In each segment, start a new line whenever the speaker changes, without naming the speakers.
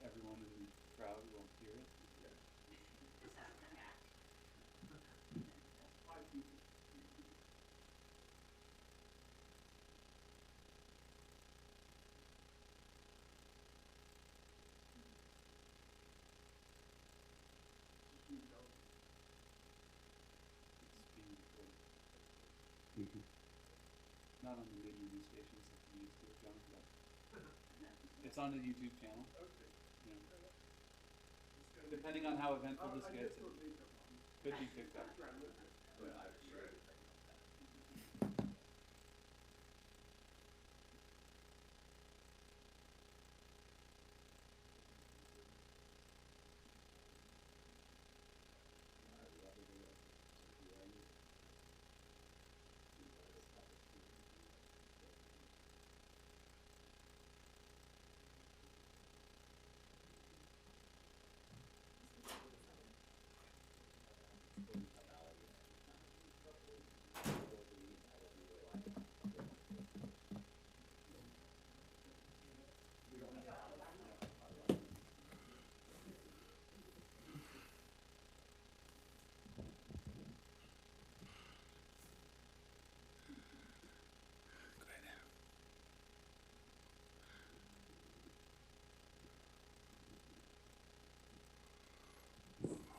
everyone in the crowd won't hear it. It's being recorded. Not on the major news stations like you used to, John, but it's on the YouTube channel. You know, depending on how eventful this gets, it could be picked up.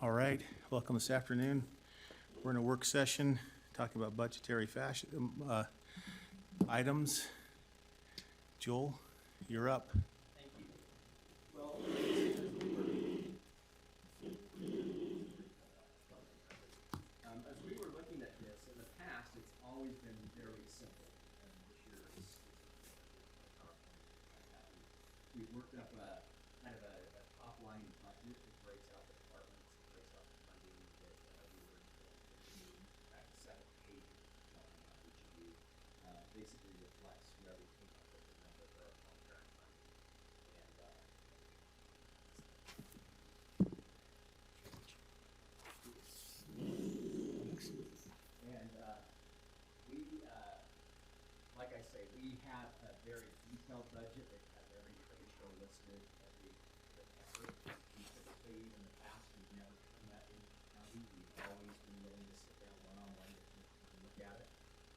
All right, welcome this afternoon. We're in a work session talking about budgetary items. Joel, you're up.
Thank you. Well, as we were looking at this, in the past, it's always been very simple. And this year is we've worked up a kind of a top line budget that breaks out the departments, it breaks out the funding that we were at the second page which you basically reflects where we came up with the number for our contract funding. And we, like I say, we have a very detailed budget that has every trade show listed, every effort. We typically, in the past, we've never done that in the county. We've always been willing to sit down one-on-one and look at it.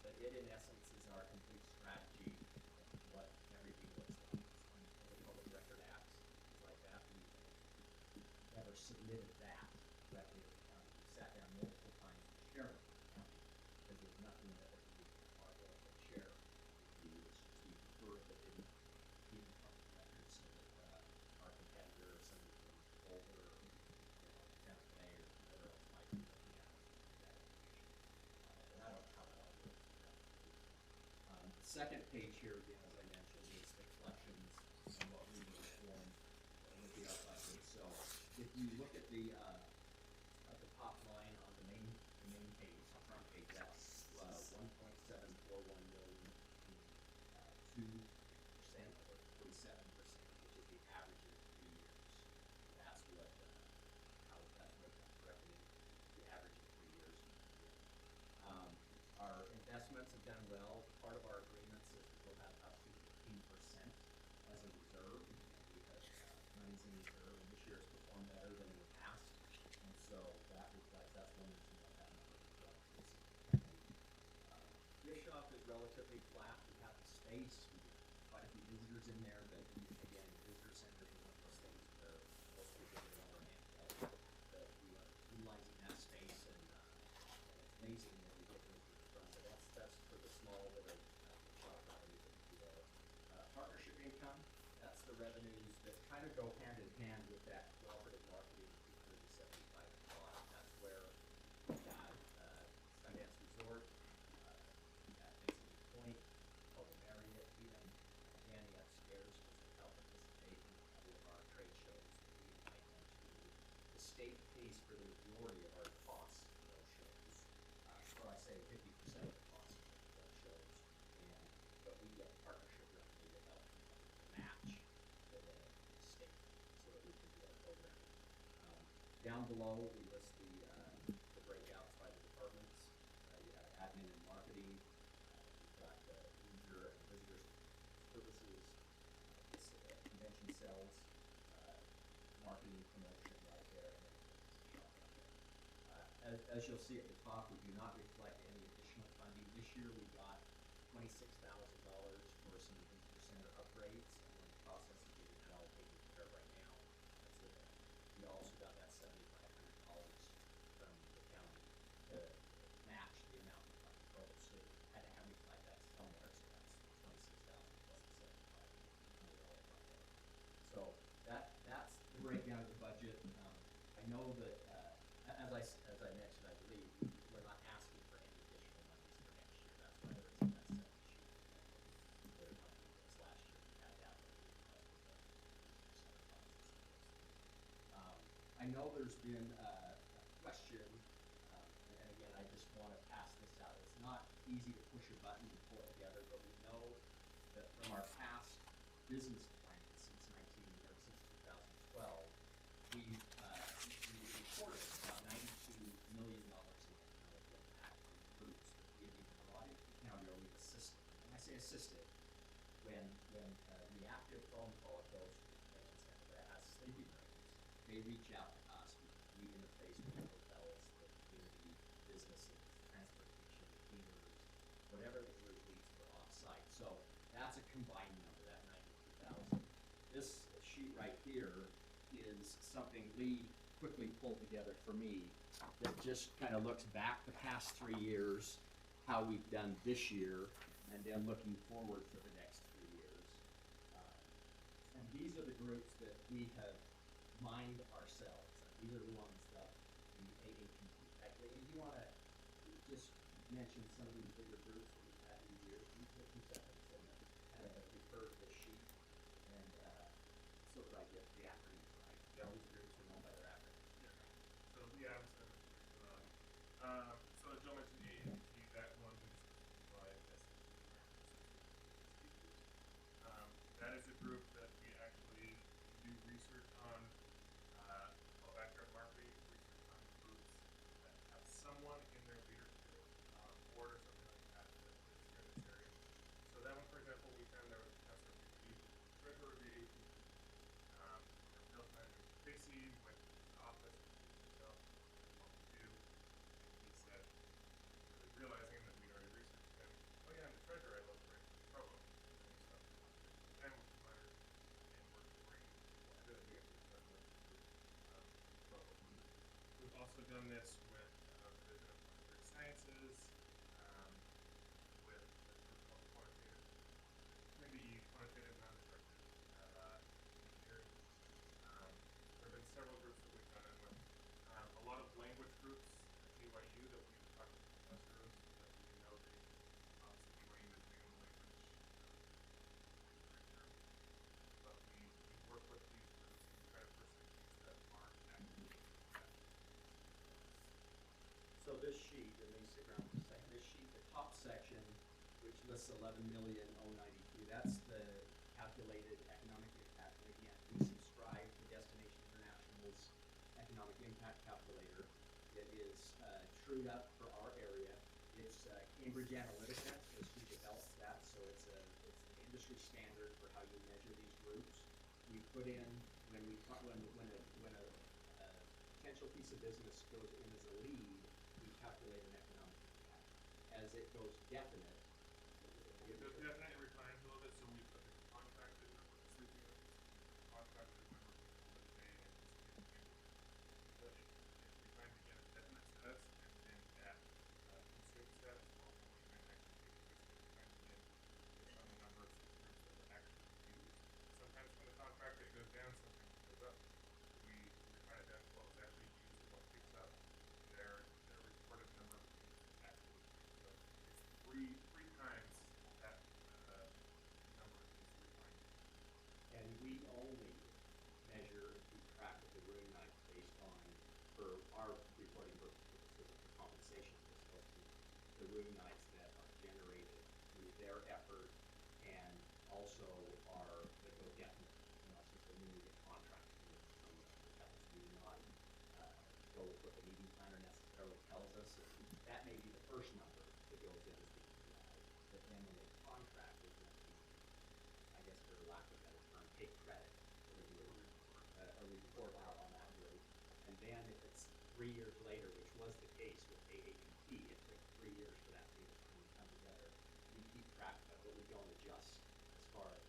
But it, in essence, is our complete strategy of what everything looks like. On the Public Record Acts, things like that. We've never submitted that directly to the county. We sat down multiple times to share it with the county because there's nothing that we are going to share. We prefer that it be in the public record so that our competitor or somebody from Boulder or Santa Fe or whoever else might be looking at that information. And I don't know how that all works. The second page here, again, as I mentioned, is the collections and what we were informed would be our budget. So if you look at the top line on the main page, the front page, that's 1.741 million, 2% or 47%, which is the average of the 3 years. That's what how that's broken up correctly. The average of 3 years. Our investments have done well. Part of our agreements is that we'll have up to 15% as a reserve. Because money's in reserve, and this year has performed better than in the past. And so that reflects, that's one reason why that number is relatively significant. Gift shop is relatively flat. We have the space. We have quite a few visitors in there, but again, visitor centers are one of those things where most people get on their hand. But we are utilizing that space, and it's amazing when we get visitors from. But that's for the small little shop revenue that we do there. Partnership income, that's the revenues that kind of go hand in hand with that cooperative marketing 275 cost. That's where we got Sundance Resort, Vincent Point, Provo Marriott, even Danny upstairs was to help participate in a couple of our trade shows that we invite them to. The state pays for the majority of our costs for those shows. Or I say 50% of the costs for those shows. But we get partnership revenue to help match the state so that we can do our programming. Down below, we list the breakouts by the departments. You have admin and marketing. You've got leisure and visitor services, convention sales, marketing promotion right there, and then the business shop right there. As you'll see at the top, we do not reflect any additional funding. This year, we got $26,000 for some visitor center upgrades, and we're in the process of getting that all taken care of right now. We also got that $7,500 from the county to match the amount we got from Provo, so had to have me collect that somewhere, so that's 26,000 plus the $7,500 right there. So that's the breakdown of the budget. I know that, as I mentioned, I believe we're not asking for any additional monies for next year. That's why there isn't that second sheet that accompanied this last year. We had that when we requested the visitor center funds and some of those things. I know there's been a question, and again, I just want to pass this out. It's not easy to push a button and pull it together, but we know that from our past business plans since 2012, we've reported about $92 million in economic impact from groups that we have either brought into the county or we've assisted. And I say assisted when reactive phone call goes to the convention center that has sleeping rooms, they reach out to us. We interface with the hotels, the community businesses, transportation, cleaners, whatever the group needs for off-site. So that's a combined number, that 92,000. This sheet right here is something Lee quickly pulled together for me that just kind of looks back the past 3 years, how we've done this year, and then looking forward for the next 3 years. And these are the groups that we have mined ourselves. These are the ones that we ate and compete. Lee, do you want to just mention some of these bigger groups that we've had in the years? Can you take 2 seconds and kind of refer to this sheet and so that I get the acronyms right? Yeah. These groups are known by their acronyms.
Yeah. So yeah, I'm sorry. So as Joe mentioned, AAP, that one we just provide that is a group that we actually do research on, backyard marketing, research on groups that have someone in their leadership board or something like that that lives here in this area. So that one, for example, we found there was a customer who could be the treasurer of the AAP. Our sales manager, Casey, went to the office and picked up what we do, and he said, really realizing that we'd already researched him, oh yeah, I'm the treasurer, I love to bring Provo. And then he started to talk to the family provider, and we're to bring what good we get to the treasurer to Provo. We've also done this with the Division of Planetary Sciences, with a group called Quantitative, maybe Quantitative Non-Destructive Engineering. There have been several groups that we've done it with. A lot of language groups at BYU that we've talked to professors that we know they obviously BYU is big on the language literature. But we work with these groups and try to push things that aren't actively
So this sheet, and then stick around for a second, this sheet, the top section, which lists 11,092,092, that's the calculated economic impact. And again, we subscribe to Destination International's economic impact calculator. It is trued up for our area. It's Cambridge Analytica is who develops that, so it's an industry standard for how you measure these groups. We put in when a potential piece of business goes in as a lead, we calculate an economic impact. As it goes definite,
it goes definite, it refines a little bit, so we put the contracted number of sleeping rooms, contracted number of people that they anticipate using. So it refines again at definite status, and then at consumed status, or when we might actually take a risk, it refines again based on the number of sleeping rooms that were actually used. Sometimes when the contract it goes down, sometimes it goes up. We refine it down to what was actually used and what picks up their reported number of units actually used. So it's three times that number is refined.
and we only measure and keep track of the room nights based on, for our reporting purposes, for compensation, we're supposed to, the room nights that are generated through their effort and also are, that go definite, not just a newly contracted with some hotels. We do not go with what the meeting planner necessarily tells us. That may be the first number that goes in as the EPI, but then when they contract, there's going to be, I guess for lack of a better term, take credit for the room, a report out on that group. And then if it's 3 years later, which was the case with AAPT, it took 3 years for that data to come together. We keep track of it, but we don't adjust as far as,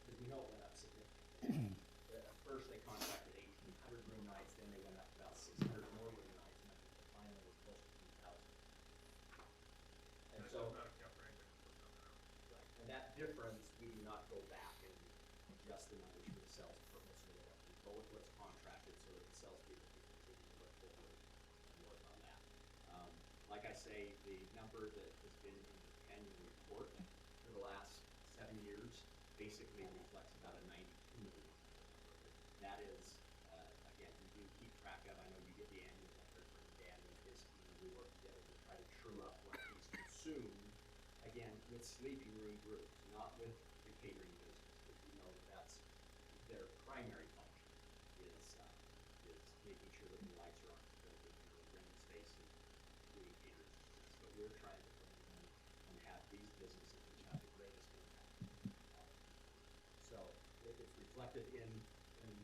because we know it went up significantly. At first they contracted 1,800 room nights, then they went up about 600 more room nights, and I think the final was close to 2,000. And
That
so,
does not account for anything we're talking about.
right, and that difference, we do not go back and adjust the numbers for the sales purpose or whatever. We go with what's contracted so that the salespeople can continue to look forward and work on that. Like I say, the number that has been in the annual report for the last 7 years basically reflects about a $92 million number. That is, again, we do keep track of, I know you get the annual record from Dan and his team, we work together to try to true up what is consumed, again, with sleeping room groups, not with the catering business, because we know that that's their primary function is making sure that the lights are on, building, renting spaces, doing catering systems. But we're trying to bring in and have these businesses which have the greatest impact. So it's reflected in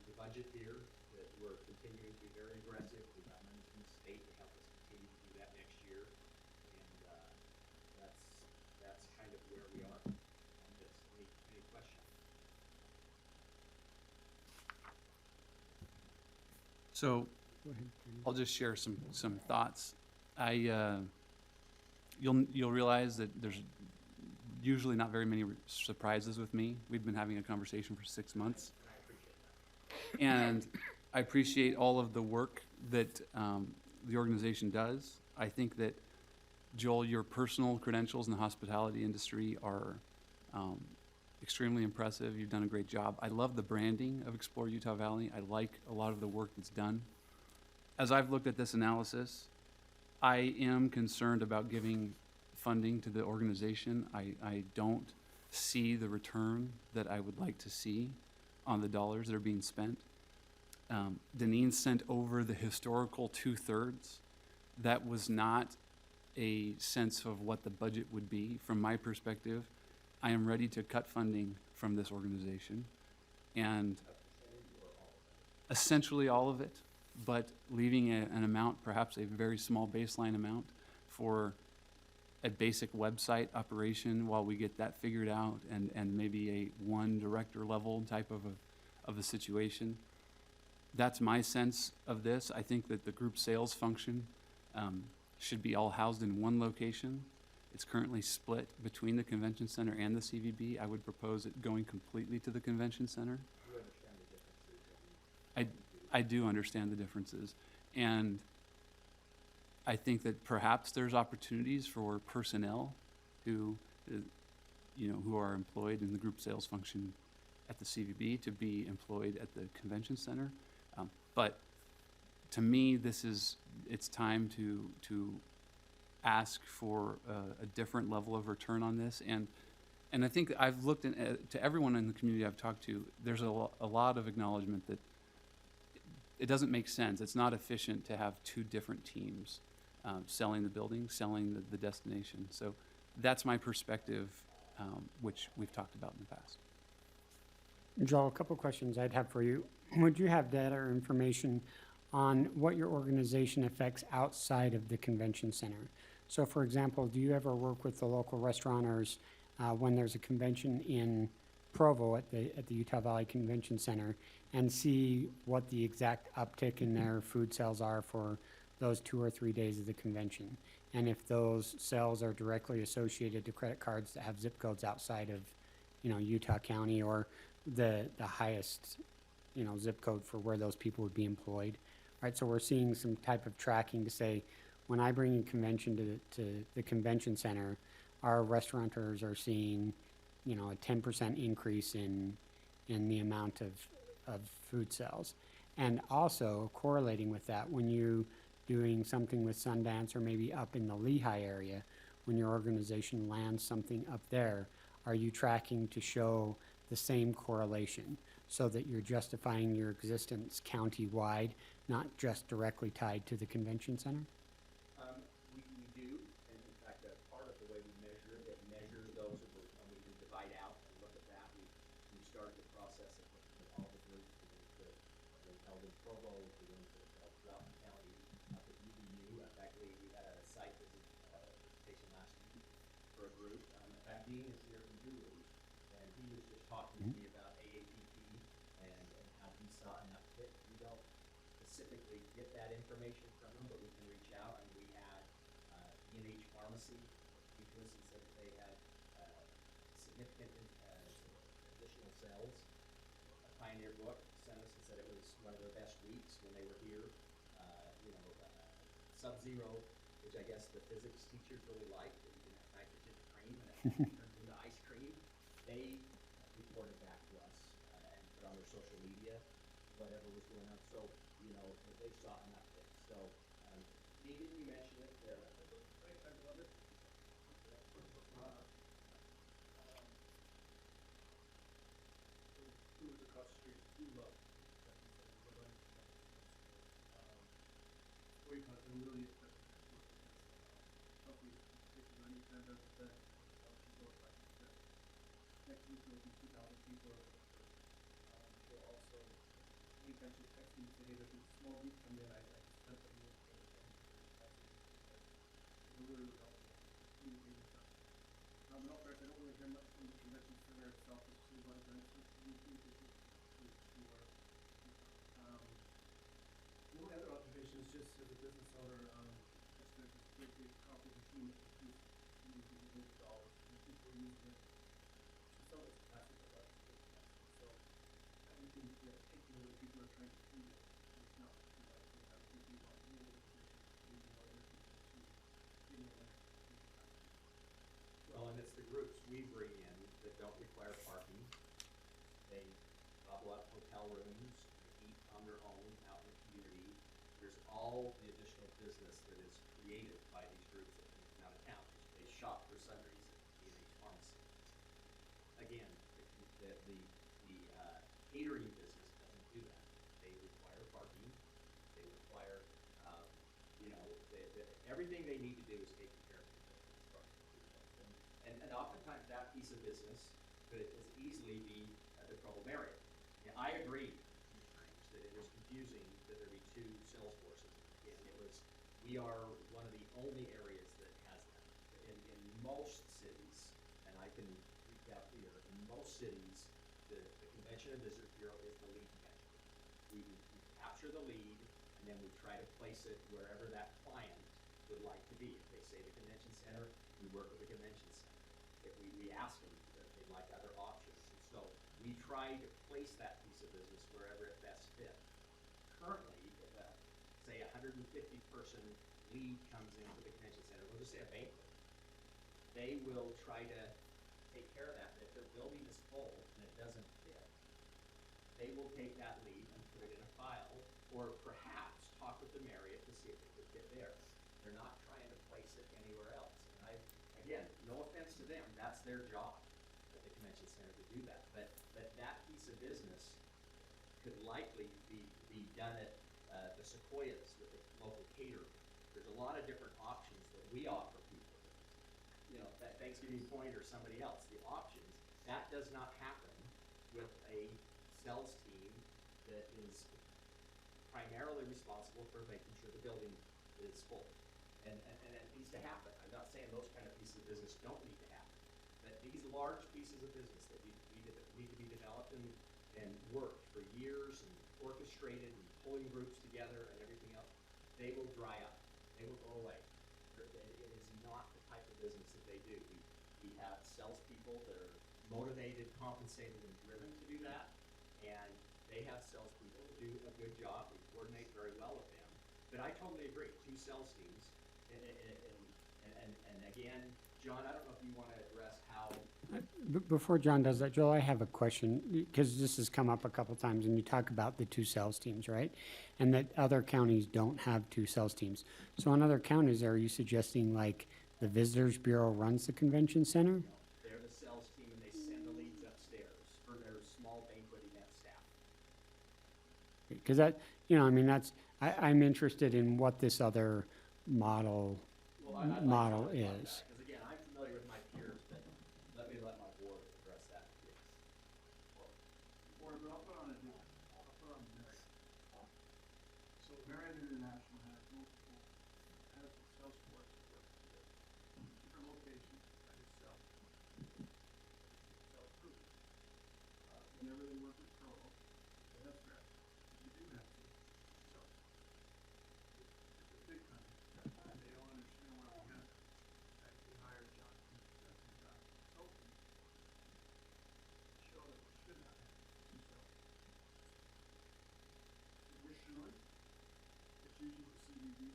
the budget here that we're continuing to be very aggressive. We've got money from the state to help us continue to do that next year. And that's kind of where we are on this. Any questions?
So I'll just share some thoughts. You'll realize that there's usually not very many surprises with me. We've been having a conversation for 6 months. And I appreciate all of the work that the organization does. I think that, Joel, your personal credentials in the hospitality industry are extremely impressive. You've done a great job. I love the branding of Explore Utah Valley. I like a lot of the work that's done. As I've looked at this analysis, I am concerned about giving funding to the organization. I don't see the return that I would like to see on the dollars that are being spent. Deneen sent over the historical 2/3. That was not a sense of what the budget would be. From my perspective, I am ready to cut funding from this organization, and essentially all of it, but leaving an amount, perhaps a very small baseline amount, for a basic website operation while we get that figured out, and maybe a one director level type of a situation. That's my sense of this. I think that the group sales function should be all housed in one location. It's currently split between the convention center and the CVB. I would propose it going completely to the convention center.
You understand the differences?
I do understand the differences. And I think that perhaps there's opportunities for personnel who are employed in the group sales function at the CVB to be employed at the convention center. But to me, it's time to ask for a different level of return on this. And I think I've looked to everyone in the community I've talked to, there's a lot of acknowledgement that it doesn't make sense. It's not efficient to have two different teams selling the building, selling the destination. So that's my perspective, which we've talked about in the past.
Joel, a couple of questions I'd have for you. Would you have data or information on what your organization affects outside of the convention center? So, for example, do you ever work with the local restaurateurs when there's a convention in Provo at the Utah Valley Convention Center and see what the exact uptick in their food sales are for those 2 or 3 days of the convention? And if those sales are directly associated to credit cards that have zip codes outside of, Utah County, or the highest, zip code for where those people would be employed, right? So we're seeing some type of tracking to say, when I bring a convention to the convention center, our restaurateurs are seeing, a 10% increase in the amount of food sales. And also correlating with that, when you're doing something with Sundance or maybe up in the Lehigh area, when your organization lands something up there, are you tracking to show the same correlation so that you're justifying your existence county-wide, not just directly tied to the convention center?
We do, and in fact, part of the way we measure it measures those, and we can divide out and look at that. We've started the process of looking at all the groups, the for a group. In fact, Dean is here from Gurus, and he was just talking to me about AAPP and how he saw an uptick. We don't specifically get that information from them, but we can reach out, and we had E&H Pharmacy, because he said that they had significant additional sales. A Pioneer Book sent us and said it was one of their best weeks when they were here. Sub-Zero, which I guess the physics teachers really like, that you can have nitrogen in cream and it turns into ice cream. They reported back to us and put on their social media whatever was going on. So, they saw an uptick. So, Dean, didn't you mention it?
I love it. Who was across the street? You love. Boycott and really probably taking any kind of event. People like that. Next week there will be 2,000 people. We'll also, I think I should text you today. There's a small group come in. I sent them the information. It really helpful. In all fairness, I don't really hear much from the convention center itself. It's too much events. The only other observation is just as a business owner, just there's this great big coffee machine that is using dollars and people are using it to sell its plastic products. So everything that taking away people are trying to feed it. It's not like they have to be more organization, maybe more energy to getting away.
Well, and it's the groups we bring in that don't require parking. They gobble up hotel rooms, they eat on their own out in the community. There's all the additional business that is created by these groups that come out of town. They shop for sundries at E&H Pharmacy. Again, the catering business doesn't do that. They require parking. They require, everything they need to do is taken care of. And oftentimes that piece of business could as easily be the Provo area. Yeah, I agree that it was confusing that there be two sales forces. And we are one of the only areas that has that. In most cities, and I can reach out here, in most cities, the Convention and Visitors Bureau is the lead catcher. We capture the lead, and then we try to place it wherever that client would like to be. If they say the convention center, we work with the convention center. If we ask them if they'd like other options. And so we try to place that piece of business wherever it best fits. Currently, if say 150 person lead comes into the convention center, we'll just say a banquet, they will try to take care of that. But if their building is full and it doesn't fit, they will take that lead and put it in a file, or perhaps talk with the Marriott to see if it could fit there. They're not trying to place it anywhere else. And again, no offense to them, that's their job at the convention center to do that. But that piece of business could likely be done at the Sequoias with the local caterer. There's a lot of different options that we offer people. That Thanksgiving Point or somebody else, the options, that does not happen with a sales team that is primarily responsible for making sure the building is full. And it needs to happen. I'm not saying those kind of pieces of business don't need to happen. But these large pieces of business that need to be developed and worked for years and orchestrated and pulling groups together and everything else, they will dry up. They will go away. It is not the type of business that they do. We have salespeople that are motivated, compensated, and driven to do that. And they have salespeople that do a good job. We coordinate very well with them. But I totally agree. Two sales teams. And again, John, I don't know if you want to address how.
Before John does that, Joel, I have a question, because this has come up a couple times, and you talk about the two sales teams, right? And that other counties don't have two sales teams. So in other counties, are you suggesting like the Visitors Bureau runs the convention center?
They're the sales team, and they send the leads upstairs for their small banquet event staff.
Because that, I'm interested in what this other model
I'd like to
model
talk about that,
is.
because again, I'm familiar with my peers, but let my board address that.
Or I'll put on the Marriott. So Marriott International has a sales force that works with different locations. I just be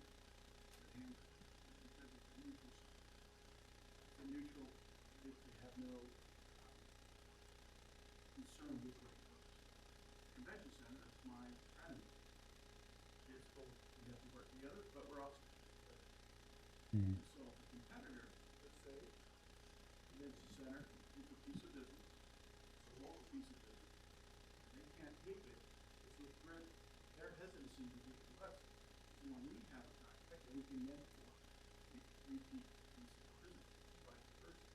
that handles it, because it's a neutral site. It's a neutral, they have no concern which way it goes. Convention center, that's my friend. It's both, we have to work together, but we're also competitive.
Mm.
So if a competitor, let's say, convention center is a piece of business, it's a local piece of business, they can't take it, it's with their hesitancy to give it to us. So when we have a contract, and we can then for a repeat piece of business, vice versa.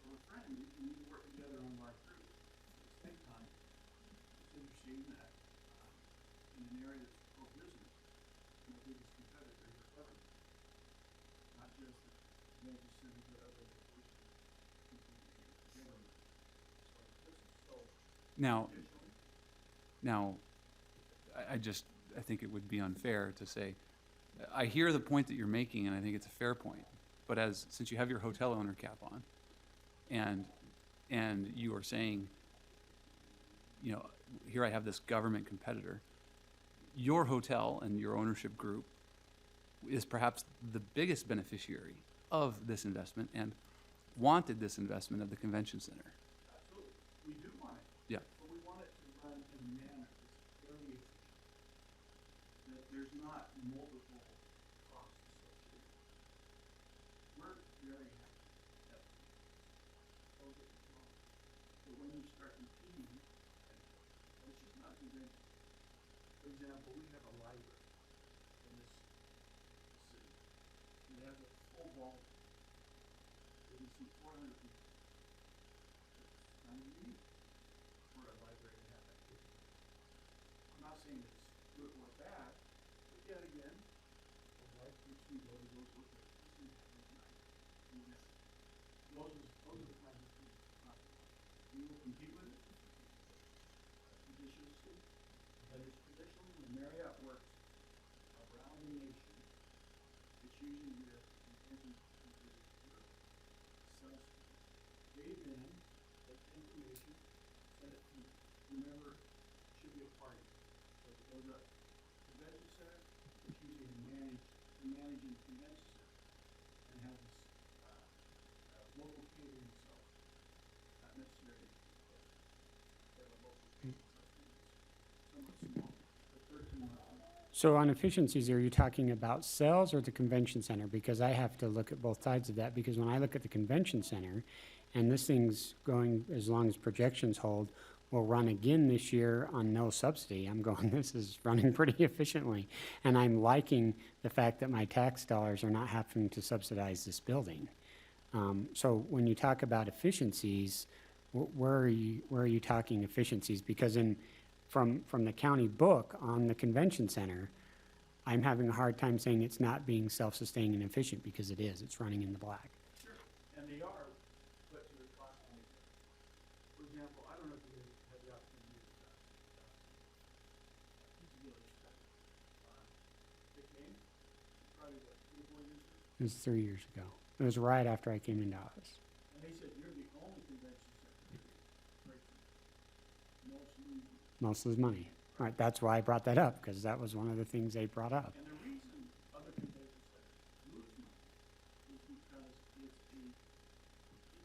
So we're friends, we need to work together on our group. At the same time, it's interesting that, in an area that's pro-business, my biggest competitor is government. Not just the convention center, but other locations, government, as far as business. So
Now,
additionally,
I think it would be unfair to say, I hear the point that you're making, and I think it's a fair point. But since you have your hotel owner cap on, and you are saying, you know, here I have this government competitor, your hotel and your ownership group is perhaps the biggest beneficiary of this investment and wanted this investment of the convention center.
absolutely, we do want it.
Yeah.
But we want it to run in a manner that's very efficient. That there's not multiple costs associated. We're very happy that don't get me wrong. But when you start competing, and it's just not convention. For example, we have a library in this city. It has a full vault. It can seat 400 people. It's kind of unique for a library to have that capability. I'm not saying it's good or bad, but yet again, a wife which we go to those locations and have those nights. And yes, those are the kinds of things we're talking about. We will compete with it. Judiciously, but it's traditionally when Marriott works around the nation, it's usually with convention visitors Bureau, subsidy. They then get the information, send it to, remember, it should be a party. So if it goes up convention center, it's usually managing the convention center and have this, local catering itself, not necessarily, they have a local catering somewhat small, but 13 miles.
So on efficiencies, are you talking about sales or the convention center? Because I have to look at both sides of that, because when I look at the convention center, and this thing's going, as long as projections hold, will run again this year on no subsidy, I'm going, this is running pretty efficiently. And I'm liking the fact that my tax dollars are not having to subsidize this building. So when you talk about efficiencies, where are you talking efficiencies? Because from the county book on the convention center, I'm having a hard time saying it's not being self-sustaining and efficient, because it is. It's running in the black.
Sure, and they are, but to the cost on it. For example, I don't know if you guys had the opportunity to use Pizza Village stuff. It came, probably what, 3 or 4 years ago?
It was 3 years ago. It was right after I came into office.
And they said, you're the only convention center right now. Most losing.
Most of his money. All right, that's why I brought that up, because that was one of the things they brought up.
And the reason other convention centers lose money is because it's a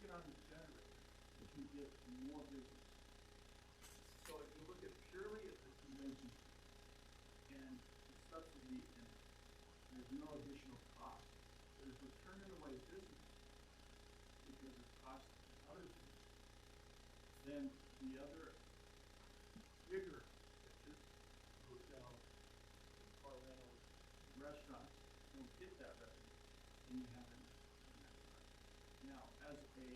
economic generator that can get more business. So if you look at purely at the convention center and the subsidy in it, there's no additional cost. But if we're turning away business because of cost and other things, then the other bigger picture, hotels, car rentals, restaurants don't get that revenue, and you have in that regard. Now, as a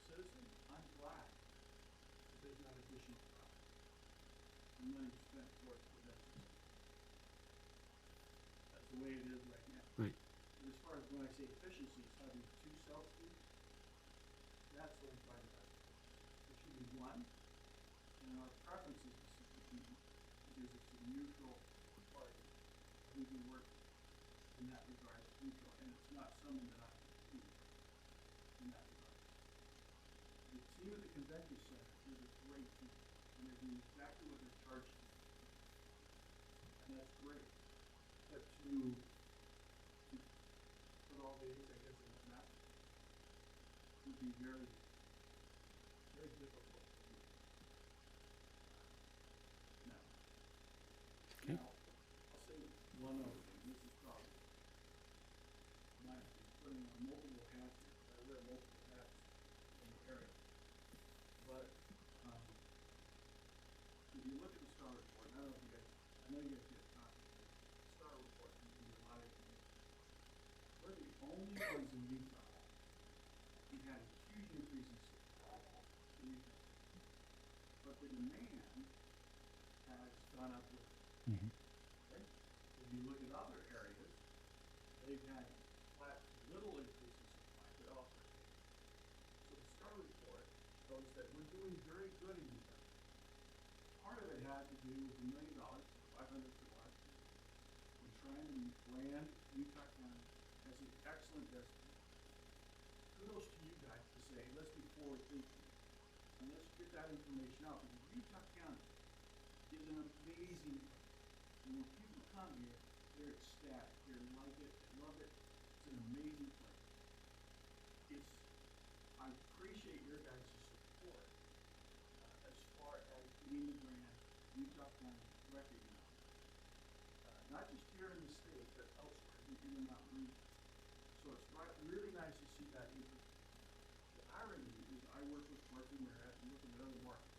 citizen, I'm glad that there's not additional cost. The money spent towards prevention. That's the way it is right now.
Right.
But as far as when I say efficiencies, having 2 self-feeds, that's what I'm talking about. There should be one, and our preference is to be, because it's a neutral party. We can work in that regard, it's neutral, and it's not someone that I compete with in that regard. The team at the convention center is a great team, and they're doing exactly what they're charged to do. And that's great. put all the eggs, I guess, in one basket would be very, very difficult to do. Now,
Okay.
now, I'll say one other thing, this is probably, not putting on multiple hats here, I wear multiple hats in the area. But, if you look at the Star Report, I don't know if you guys, I know you guys get a copy of it, the Star Report can give you a lot of information. We're the only ones in Utah who had a huge increase in supply in Utah. But the demand has gone up with it.
Mhm.
Okay? If you look at other areas, they've had flat to little increase in supply, but also demand. So the Star Report shows that we're doing very good in Utah. Part of it had to do with $1 million, 500 for last year. We're trying to brand Utah County as an excellent destination. Kudos to you guys to say, let's be forward thinking and let's get that information out, because Utah County is an amazing place. And when people come here, they're ecstatic, they like it, they love it. It's an amazing place. I appreciate your guys' support as far as getting the brand Utah County recognized. Not just here in the state, but elsewhere in the Mountain region. So it's really nice to see that interest. The irony is I work with Martin Merritt and looking at other markets.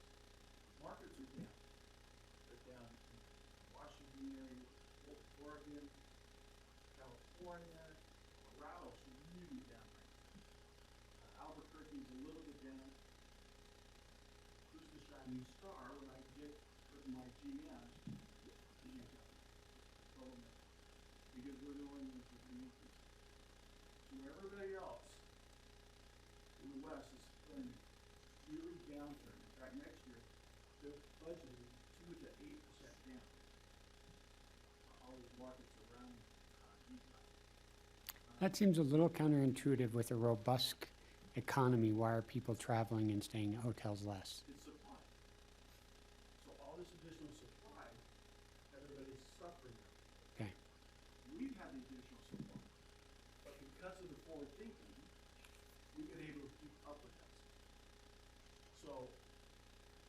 Markets are down. They're down in Washington area, Oregon, California, Colorado's really down right now. Albuquerque's a little bit down. Who's the shining star when I get with my GMs to Utah? Provo, because we're the only ones with the increase. So everybody else in the West is feeling really downturn. In fact, next year, they're budgeting 2 to 8% down. All these markets around Utah.
That seems a little counterintuitive with a robust economy. Why are people traveling and staying at hotels less?
It's supply. So all this additional supply, everybody's suffering.
Okay.
We've had the additional supply, but because of the forward thinking, we've been able to keep up with that. So,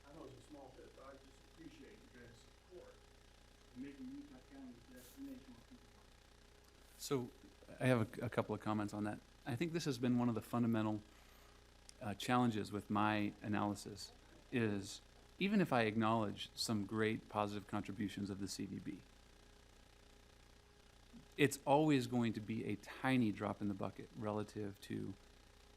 I know it's a small bit, but I just appreciate you guys' support in making Utah County a destination where people come.
So I have a couple of comments on that. I think this has been one of the fundamental challenges with my analysis is even if I acknowledge some great positive contributions of the CVB, it's always going to be a tiny drop in the bucket relative to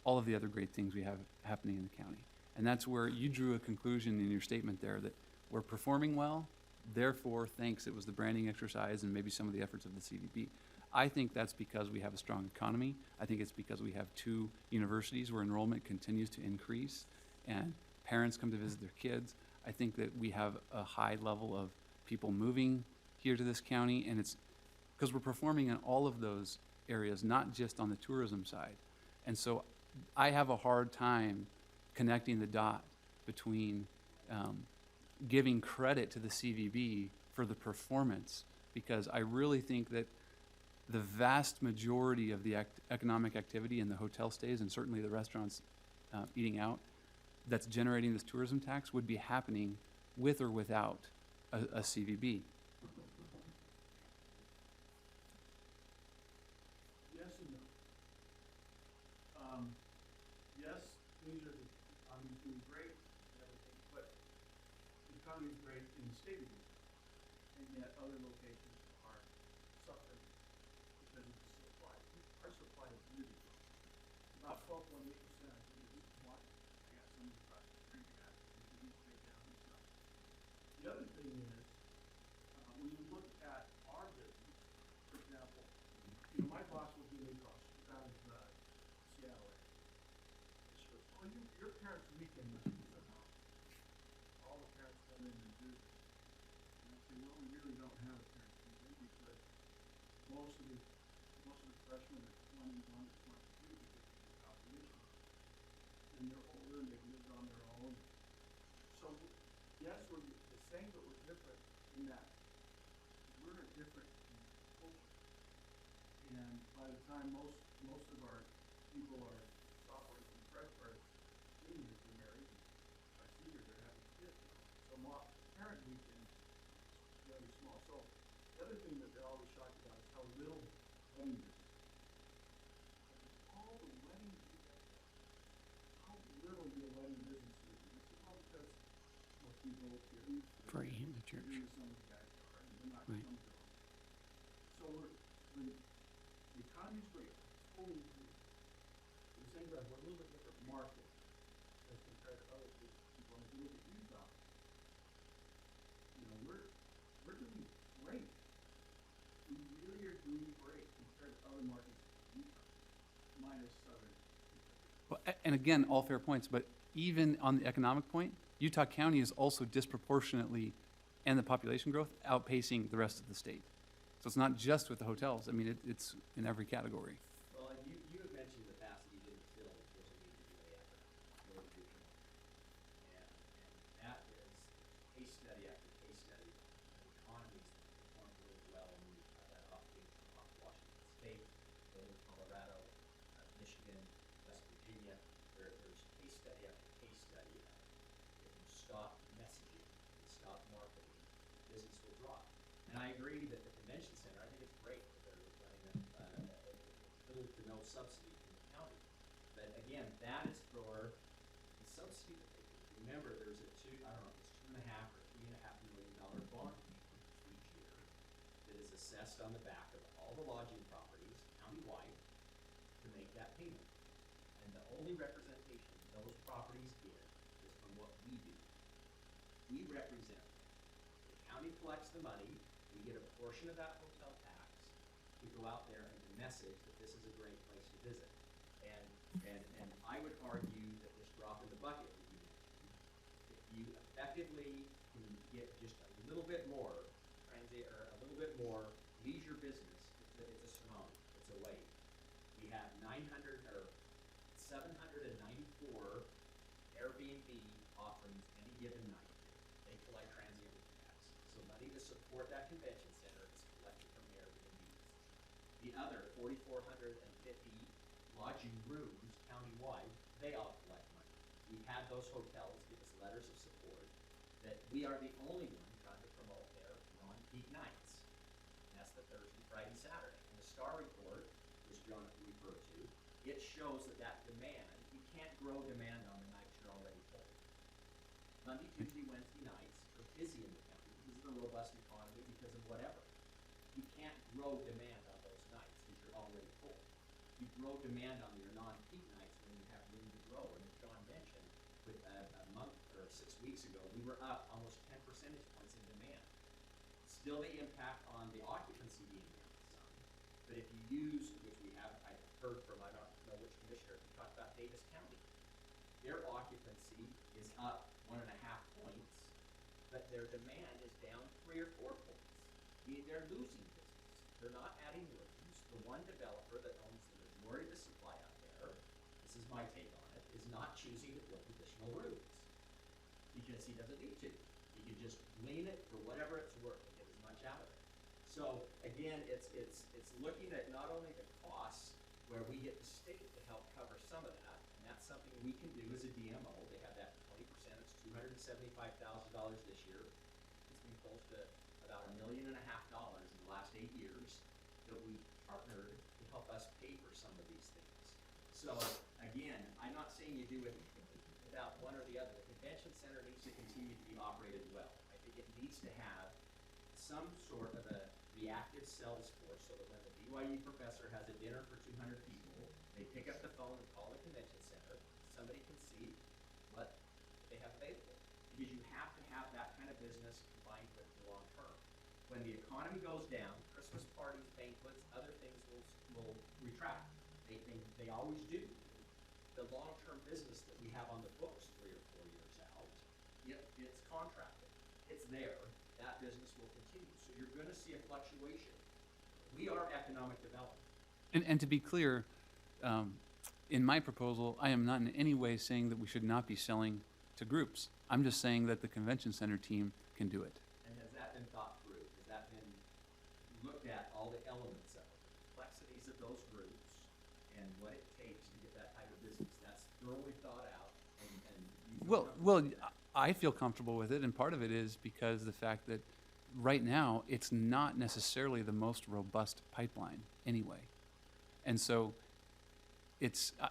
all of the other great things we have happening in the county. And that's where you drew a conclusion in your statement there that we're performing well, therefore, thanks, it was the branding exercise and maybe some of the efforts of the CVB. I think that's because we have a strong economy. I think it's because we have 2 universities where enrollment continues to increase and parents come to visit their kids. I think that we have a high level of people moving here to this county, and it's because we're performing in all of those areas, not just on the tourism side. And so I have a hard time connecting the dot between giving credit to the CVB for the performance, because I really think that the vast majority of the economic activity in the hotel stays and certainly the restaurants eating out that's generating this tourism tax would be happening with or without a CVB.
Yes and no. Yes, things are, the economy's doing great and everything, but the economy's great in the state of Utah, and yet other locations are suffering because of the supply. Our supply is really low. About 12.8%, I think, is what I got some across the street at, which is straight down and stuff. The other thing is, when you look at our business, for example, you know, my boss will do a cost out of Seattle area. And she goes, oh, your parents' weekend must be so long. All the parents come in and visit. And I say, well, we really don't have a parents' weekend because most of the freshmen are 21 to 22 because of the population. And they're older and they've lived on their own. So, yes, we're the same, but we're different in that we're a different culture. by the time most of our people are sophomores and freshmen, or juniors, are married, our seniors are having kids now. So parent weekend is very small. So the other thing that they're always shocked about is how little wedding business. All the weddings you guys have, how little your wedding business is. And it's all because most people here
For the church.
here some of the guys are, and they're not
Right.
coming to them. So when the economy's great, I totally agree. At the same time, we're a little bit different market as compared to other people. If you look at Utah, you know, we're doing great. We really are doing great compared to other markets in Utah, minus southern.
Well, and again, all fair points, but even on the economic point, Utah County is also disproportionately, and the population growth, outpacing the rest of the state. So it's not just with the hotels. I mean, it's in every category.
Well, and you had mentioned in the past that you didn't feel that there's a need to do a really good job. And that is case study after case study of economies that perform really well, and we've had that opportunity from Washington State, Colorado, Michigan, West Virginia. There's case study after case study of if you stop messaging, and stop marketing, business will drop. And I agree that the convention center, I think it's great that they're running little to no subsidy from the county. But again, that is for the subsidy that they give. Remember, there's a I don't know, it's $2.5 or $3.5 million bond each year that is assessed on the back of all the lodging properties countywide to make that payment. And the only representation those properties get is from what we do. We represent them. The county collects the money, we get a portion of that hotel tax to go out there and to message that this is a great place to visit. And I would argue that this drop in the bucket that you mentioned, if you effectively can get just a little bit more transient, or a little bit more leisure business, it's a tsunami, it's a wave. We have 794 Airbnb offerings any given night. They collect transient tax. So money to support that convention center is collected from Airbnbs. The other 4,450 lodging rooms countywide, they all collect money. We've had those hotels give us letters of support that we are the only one trying to promote their non-peak nights. And that's the Thursday, Friday, Saturday. And the STAR report, which John referred to, it shows that demand, you can't grow demand on the nights you're already full. Monday, Tuesday, Wednesday nights are busy in the county because of the robust economy, because of whatever. You can't grow demand on those nights because you're already full. You grow demand on your non-peak nights when you have room to grow. And as John mentioned, with a month or 6 weeks ago, we were up almost 10 percentage points in demand. Still the impact on the occupancy being down some. But if you use, which we have, I heard from, I don't know which commissioner, we talked about Davis County. Their occupancy is up 1.5 points, but their demand is down 3 or 4 points. Meaning they're losing business. They're not adding rooms. The one developer that owns the majority of the supply out there, this is my take on it, is not choosing to build additional rooms because he doesn't need to. He can just lean it for whatever it's worth and get as much out of it. So again, it's looking at not only the costs where we get the state to help cover some of that, and that's something we can do as a DMO. They have that 20%, it's $275,000 this year. It's been close to about $1.5 million in the last 8 years that we partnered to help us pay for some of these things. So again, I'm not saying you do it without one or the other. The convention center needs to continue to be operated well. I think it needs to have some sort of a reactive sales force so that when the BYU professor has a dinner for 200 people, they pick up the phone and call the convention center. Somebody can see what they have available. Because you have to have that kind of business combined with the long term. When the economy goes down, Christmas parties, banquets, other things will retract. They always do. The long-term business that we have on the books 3 or 4 years out, it's contracted. It's there. That business will continue. So you're going to see a fluctuation. We are economic development.
And to be clear, in my proposal, I am not in any way saying that we should not be selling to groups. I'm just saying that the convention center team can do it.
And has that been thought through? Has that been looked at, all the elements of it? complexities of those groups and what it takes to get that type of business. That's thoroughly thought out, and you feel
Well,
comfortable with that.
I feel comfortable with it, and part of it is because the fact that right now it's not necessarily the most robust pipeline anyway, and so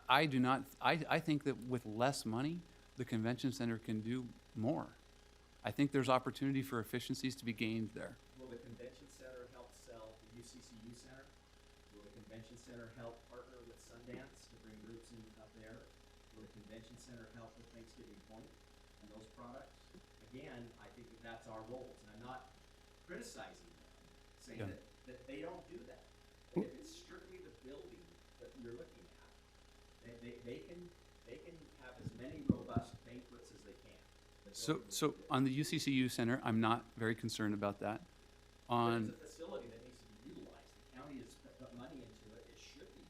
I do not. I think that with less money, the convention center can do more. I think there's opportunity for efficiencies to be gained there.
Will the convention center help sell the UCCU center? Will the convention center help partner with Sundance to bring groups in up there? Will the convention center help with Thanksgiving Point and those products? Again, I think that that's our roles, and I'm not criticizing them, saying
Yeah.
that they don't do that. But if it's strictly the building that you're looking at, they can have as many robust banquets as they can. The building
So
will do it.
on the UCCU center, I'm not very concerned about that.
But
On
it's a facility that needs to be utilized. The county has put money into it, it should be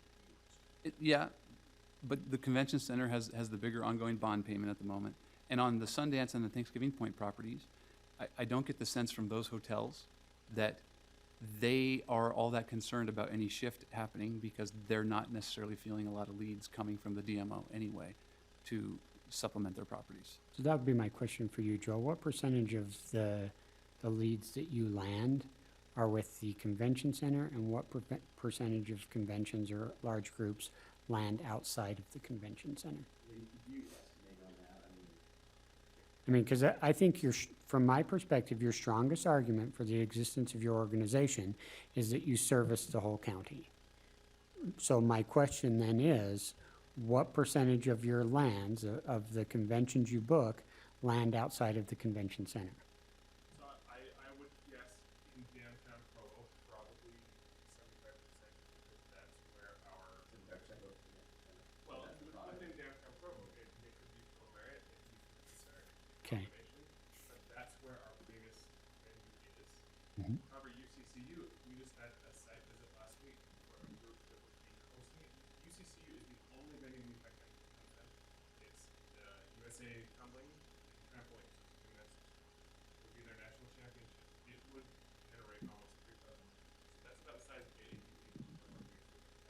used.
yeah, but the convention center has the bigger ongoing bond payment at the moment. And on the Sundance and the Thanksgiving Point properties, I don't get the sense from those hotels that they are all that concerned about any shift happening because they're not necessarily feeling a lot of leads coming from the DMO anyway to supplement their properties.
So that would be my question for you, Joel. What percentage of the leads that you land are with the convention center, and what percentage of conventions or large groups land outside of the convention center?
You estimate on that, I mean,
Because I think from my perspective, your strongest argument for the existence of your organization is that you service the whole county. So my question then is, what percentage of your lands, of the conventions you book, land outside of the convention center?
So I would guess in downtown Provo, probably 75%, because that's where our, well,
that's the product.
within downtown Provo, it could be Provo area, it could be Center.
Okay.
But that's where our biggest venue is.
Mhm.
However, UCCU, we just had a site visit last week for a group that would be hosting it. UCCU is the only venue we have in Wisconsin. It's the USA tumbling and trampoline. And that's would be their national championship. It would generate almost 3,000. So that's about the size of the AAP.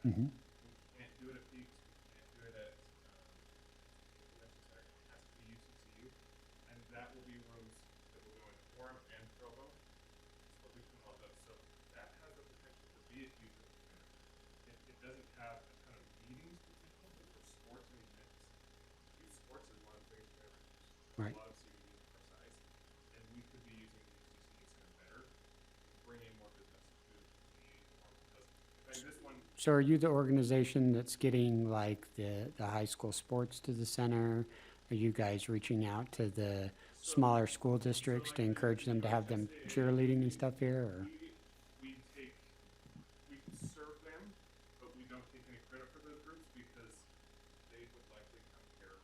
Mhm.
We can't do it at Peaks. We can't do it at the convention center. It has to be UCCU, and that will be rooms that will go into Forum and Provo. That's what we come up with. So that has the potential to be a huge event center. It doesn't have a ton of meetings potential, but for sports and events, youth sports is one of the biggest drivers.
Right.
A lot of CBD our size, and we could be using the UCCU center better, and bring in more business to the Forum. Because in fact, this one.
So are you the organization that's getting like the high school sports to the center? Are you guys reaching out to the smaller school districts to encourage them to have them cheerleading and stuff here, or?
We serve them, but we don't take any credit for those groups because they would likely come here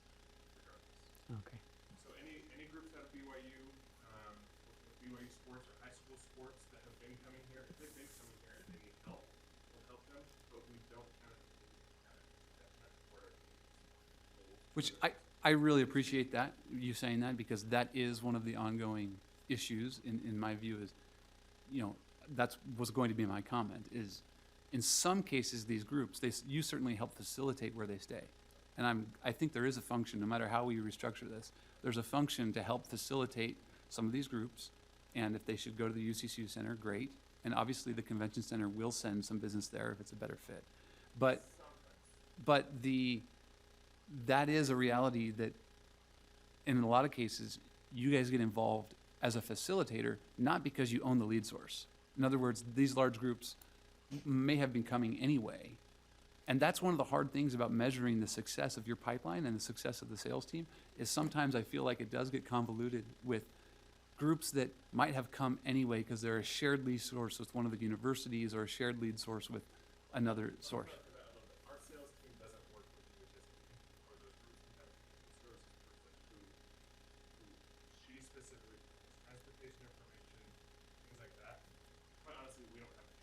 regardless.
Okay.
So any groups out of BYU, with BYU sports or high school sports that have been coming here, if they've been coming here and they need help, we'll help them, but we don't kind of support our teams.
Which I really appreciate that, you saying that, because that is one of the ongoing issues in my view is, that's was going to be my comment, is in some cases, these groups, you certainly help facilitate where they stay. And I think there is a function, no matter how we restructure this, there's a function to help facilitate some of these groups. And if they should go to the UCCU Center, great. And obviously, the convention center will send some business there if it's a better fit. But that is a reality that in a lot of cases, you guys get involved as a facilitator, not because you own the lead source. In other words, these large groups may have been coming anyway. And that's one of the hard things about measuring the success of your pipeline and the success of the sales team, is sometimes I feel like it does get convoluted with groups that might have come anyway because they're a shared lead source with one of the universities or a shared lead source with another source.
Our sales team doesn't work with UHS or those groups. We have a services person who she specifically provides transportation information, things like that. Quite honestly, we don't have any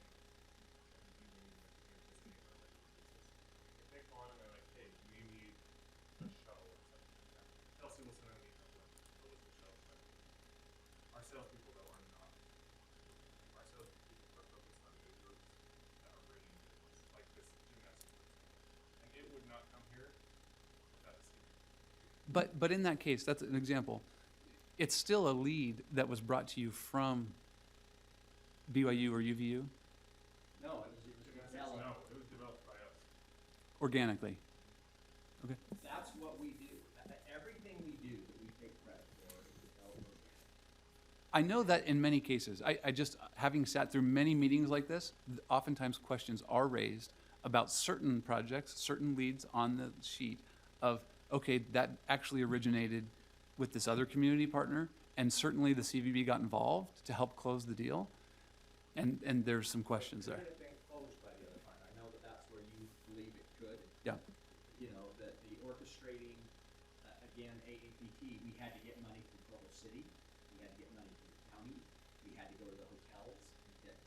if they call in and they're like, hey, we need a shuttle or something like that, Kelsey will send an email to them, they'll list the shuttle. But our salespeople though are not. Our salespeople are focused on new groups that are ready to
But in that case, that's an example. It's still a lead that was brought to you from BYU or UVU
No, it was developed.
No, it was developed by us.
organically. Okay.
That's what we do. Everything we do that we take credit for is developed organically.
I know that in many cases, I just, having sat through many meetings like this, oftentimes questions are raised about certain projects, certain leads on the sheet of, okay, that actually originated with this other community partner, and certainly the CVB got involved to help close the deal, and there's some questions there.
Could it have been closed by the other fund? I know that that's where you believe it could.
Yeah.
You know, that the orchestrating, again, AAPT, we had to get money from Provo City, we had to get money from the county, we had to go to the hotels and get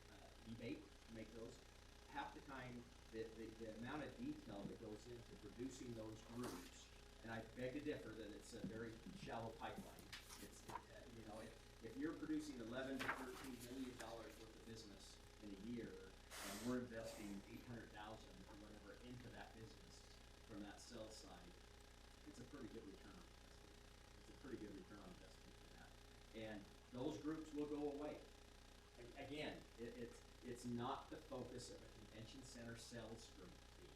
rebate to make those. Half the time, the amount of detail that goes into producing those groups, and I beg to differ that it's a very shallow pipeline. You know, if you're producing 11 to 13 million dollars worth of business in a year, and we're investing 800,000 or whatever into that business from that sales side, it's a pretty good return on investment. It's a pretty good return on investment for that. And those groups will go away. Again, it's not the focus of a convention center sales group team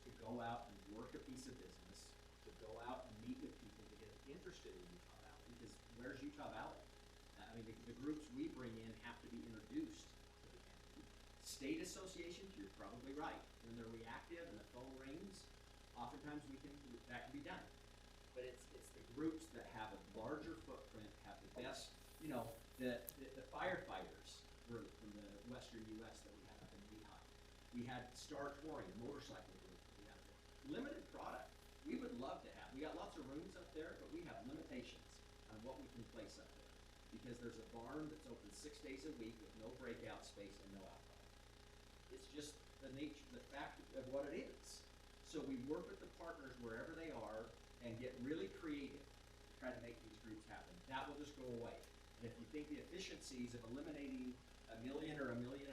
to go out and work a piece of business, to go out and meet with people to get interested in Utah Valley, because where's Utah Valley? I mean, the groups we bring in have to be introduced to the county. State associations, you're probably right. When they're reactive and the phone rings, oftentimes that can be done. But it's the groups that have a larger footprint, have the best, you know, the firefighters group from the western US that we had up in Lehigh. We had Star Touring, a motorcycle group that we had there. Limited product. We would love to have. We got lots of rooms up there, but we have limitations on what we can place up there. Because there's a barn that's open 6 days a week with no breakout space and no alcohol. It's just the nature, the fact of what it is. So we work with the partners wherever they are and get really creative to try to make these groups happen. That will just go away. And if you think the efficiencies of eliminating $1 million or $1.5 million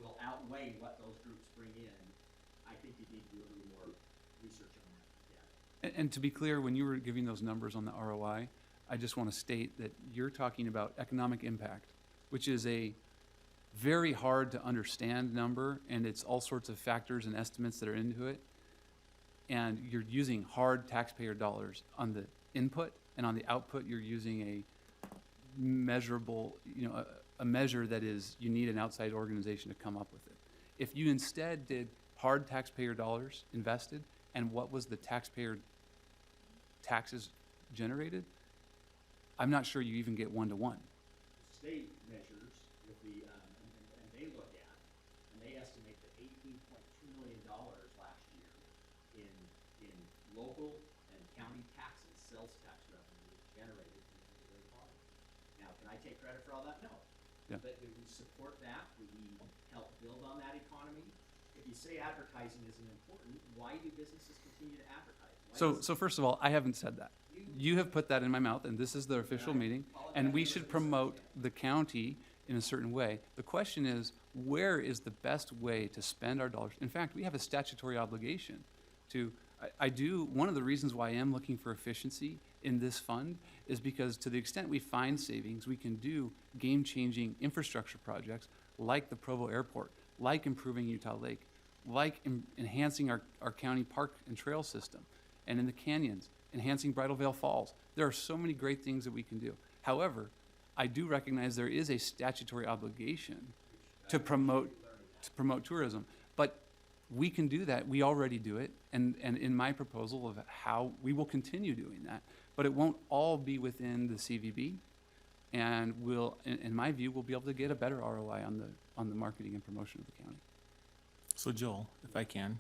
will outweigh what those groups bring in, I think you need to do a little more research on that. Yeah.
And to be clear, when you were giving those numbers on the ROI, I just want to state that you're talking about economic impact, which is a very hard to understand number, and it's all sorts of factors and estimates that are into it. And you're using hard taxpayer dollars on the input, and on the output, you're using a measurable, a measure that is, you need an outside organization to come up with it. If you instead did hard taxpayer dollars invested, and what was the taxpayer taxes generated, I'm not sure you even get 1-to-1.
State measures with the, and they look at, and they estimate that $18.2 million last year in local and county taxes, sales tax revenue generated from the economy. Now, can I take credit for all that? No.
Yeah.
But we support that, we help build on that economy. If you say advertising isn't important, why do businesses continue to advertise?
So first of all, I haven't said that. You have put that in my mouth, and this is the official meeting, and we should promote the county in a certain way. The question is, where is the best way to spend our dollars? In fact, we have a statutory obligation to, one of the reasons why I am looking for efficiency in this fund is because to the extent we find savings, we can do game-changing infrastructure projects like the Provo Airport, like improving Utah Lake, like enhancing our county park and trail system, and in the canyons, enhancing Bridal Veil Falls. There are so many great things that we can do. However, I do recognize there is a statutory obligation to promote tourism, but we can do that. We already do it, and in my proposal of how we will continue doing that, but it won't all be within the CVB, and we'll, in my view, we'll be able to get a better ROI on the marketing and promotion of the county.
So Joel, if I can,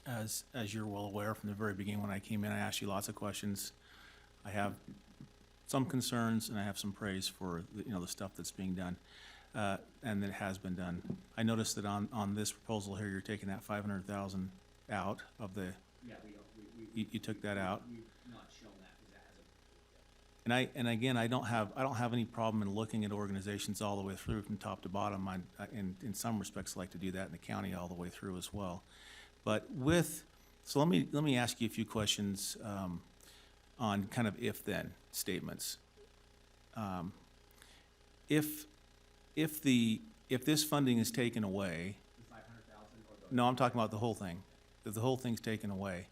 as you're well aware from the very beginning when I came in, I asked you lots of questions. I have some concerns and I have some praise for the stuff that's being done, and that has been done. I noticed that on this proposal here, you're taking that 500,000 out of the.
Yeah, we don't.
You took that out.
We've not shown that because that hasn't.
And again, I don't have any problem in looking at organizations all the way through from top to bottom. I in some respects like to do that in the county all the way through as well. But with So let me ask you a few questions on kind of if-then statements. If this funding is taken away,
The 500,000 or the?
no, I'm talking about the whole thing. If the whole thing's taken away,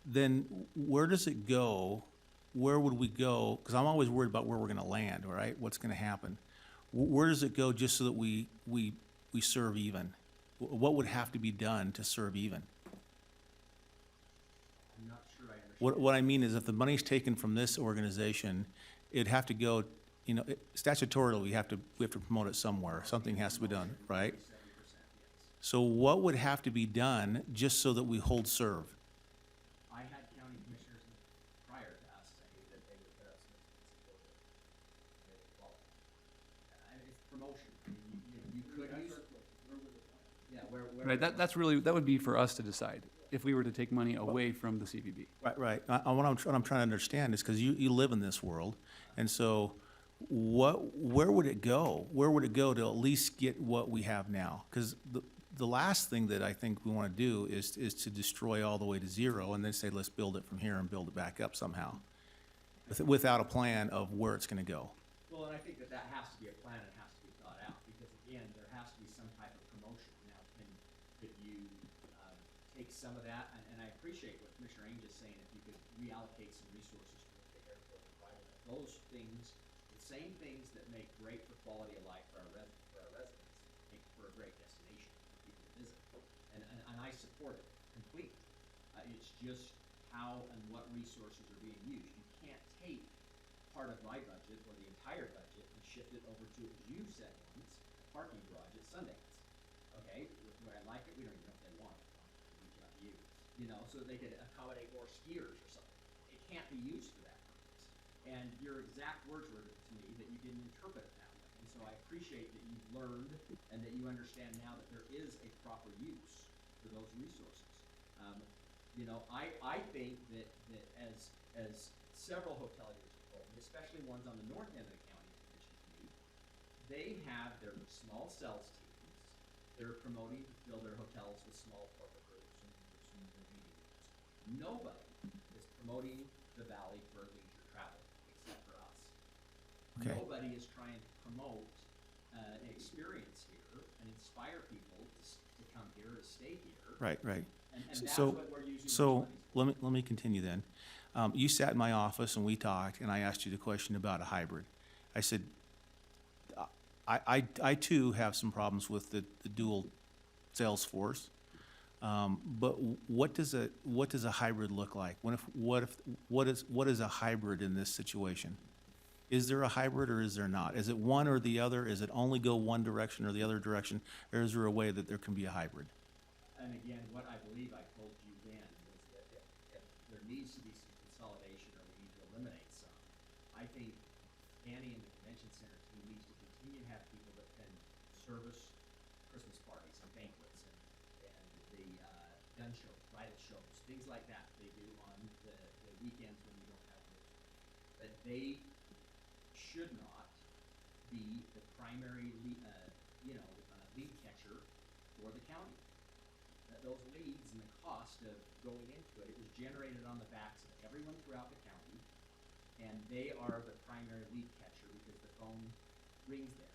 then where does it go? Where would we go? Because I'm always worried about where we're going to land, all right? What's going to happen? Where does it go just so that we serve even? What would have to be done to serve even?
I'm not sure I understand.
What I mean is if the money's taken from this organization, it'd have to go, statutorily, we have to promote it somewhere. Something has to be done, right?
70%, yes.
So what would have to be done just so that we hold serve?
I had county commissioners prior to us saying that they would put up some support it. Well, it's promotion. I mean, you could use. Yeah, where.
Right, that would be for us to decide, if we were to take money away from the CVB.
Right. What I'm trying to understand is, because you live in this world, and so where would it go? Where would it go to at least get what we have now? Because the last thing that I think we want to do is to destroy all the way to zero and then say, let's build it from here and build it back up somehow, without a plan of where it's going to go.
Well, and I think that has to be a plan, it has to be thought out, because again, there has to be some type of promotion. Now, could you take some of that, and I appreciate what Commissioner Ainge is saying, if you could reallocate some resources to the airport and private, those things, the same things that make great for quality of life for our residents, make for a great destination for people to visit. And I support it completely. It's just how and what resources are being used. You can't take part of my budget or the entire budget and shift it over to, as you said once, a parking garage at Sundance. Okay, where I like it, we don't even know if they want it. Reach out to you, so they could accommodate more skiers or something. It can't be used for that purpose. And your exact words were to me that you didn't interpret it that way. And so I appreciate that you've learned and that you understand now that there is a proper use for those resources. I think that as several hoteliers have told me, especially ones on the north end of the county have mentioned to me, they have their small sales teams. They're promoting to fill their hotels with small corporate groups and meeting groups. Nobody is promoting the valley for leisure travel except for us.
Okay.
Nobody is trying to promote an experience here and inspire people to come here, to stay here.
Right.
And that's
So,
what we're using.
so let me continue then. You sat in my office and we talked, and I asked you the question about a hybrid. I said, I too have some problems with the dual sales force. But what does a hybrid look like? What is a hybrid in this situation? Is there a hybrid or is there not? Is it one or the other? Is it only go one direction or the other direction? Or is there a way that there can be a hybrid?
And again, what I believe I told you then was that if there needs to be some consolidation or we need to eliminate some, I think Danny and the convention center team needs to continue to have people that can service Christmas parties and banquets and the gun shows, bridal shows, things like that they do on the weekends when we don't have those. But they should not be the primary lead catcher for the county. Those leads and the cost of going into it was generated on the backs of everyone throughout the county, and they are the primary lead catcher because the phone rings there.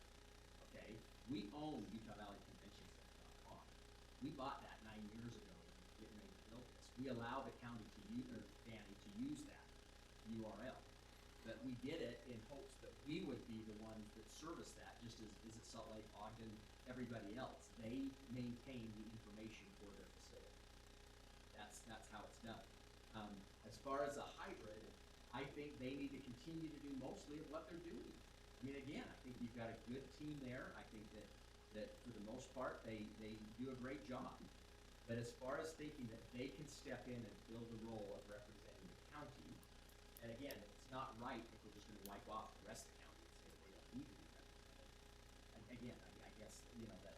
Okay, we own UtahValleyConventionCenter.com. We bought that 9 years ago and getting ready to build this. We allow the county to use, or Danny, to use that URL, but we did it in hopes that we would be the ones that service that, just as Visit Salt Lake, Ogden, everybody else. They maintain the information for their facility. That's how it's done. As far as a hybrid, I think they need to continue to do mostly of what they're doing. I mean, again, I think you've got a good team there. I think that for the most part, they do a great job. But as far as thinking that they can step in and fill the role of representing the county, and again, it's not right if we're just gonna wipe off the rest of the county and say they don't need to be represented. And again, I guess,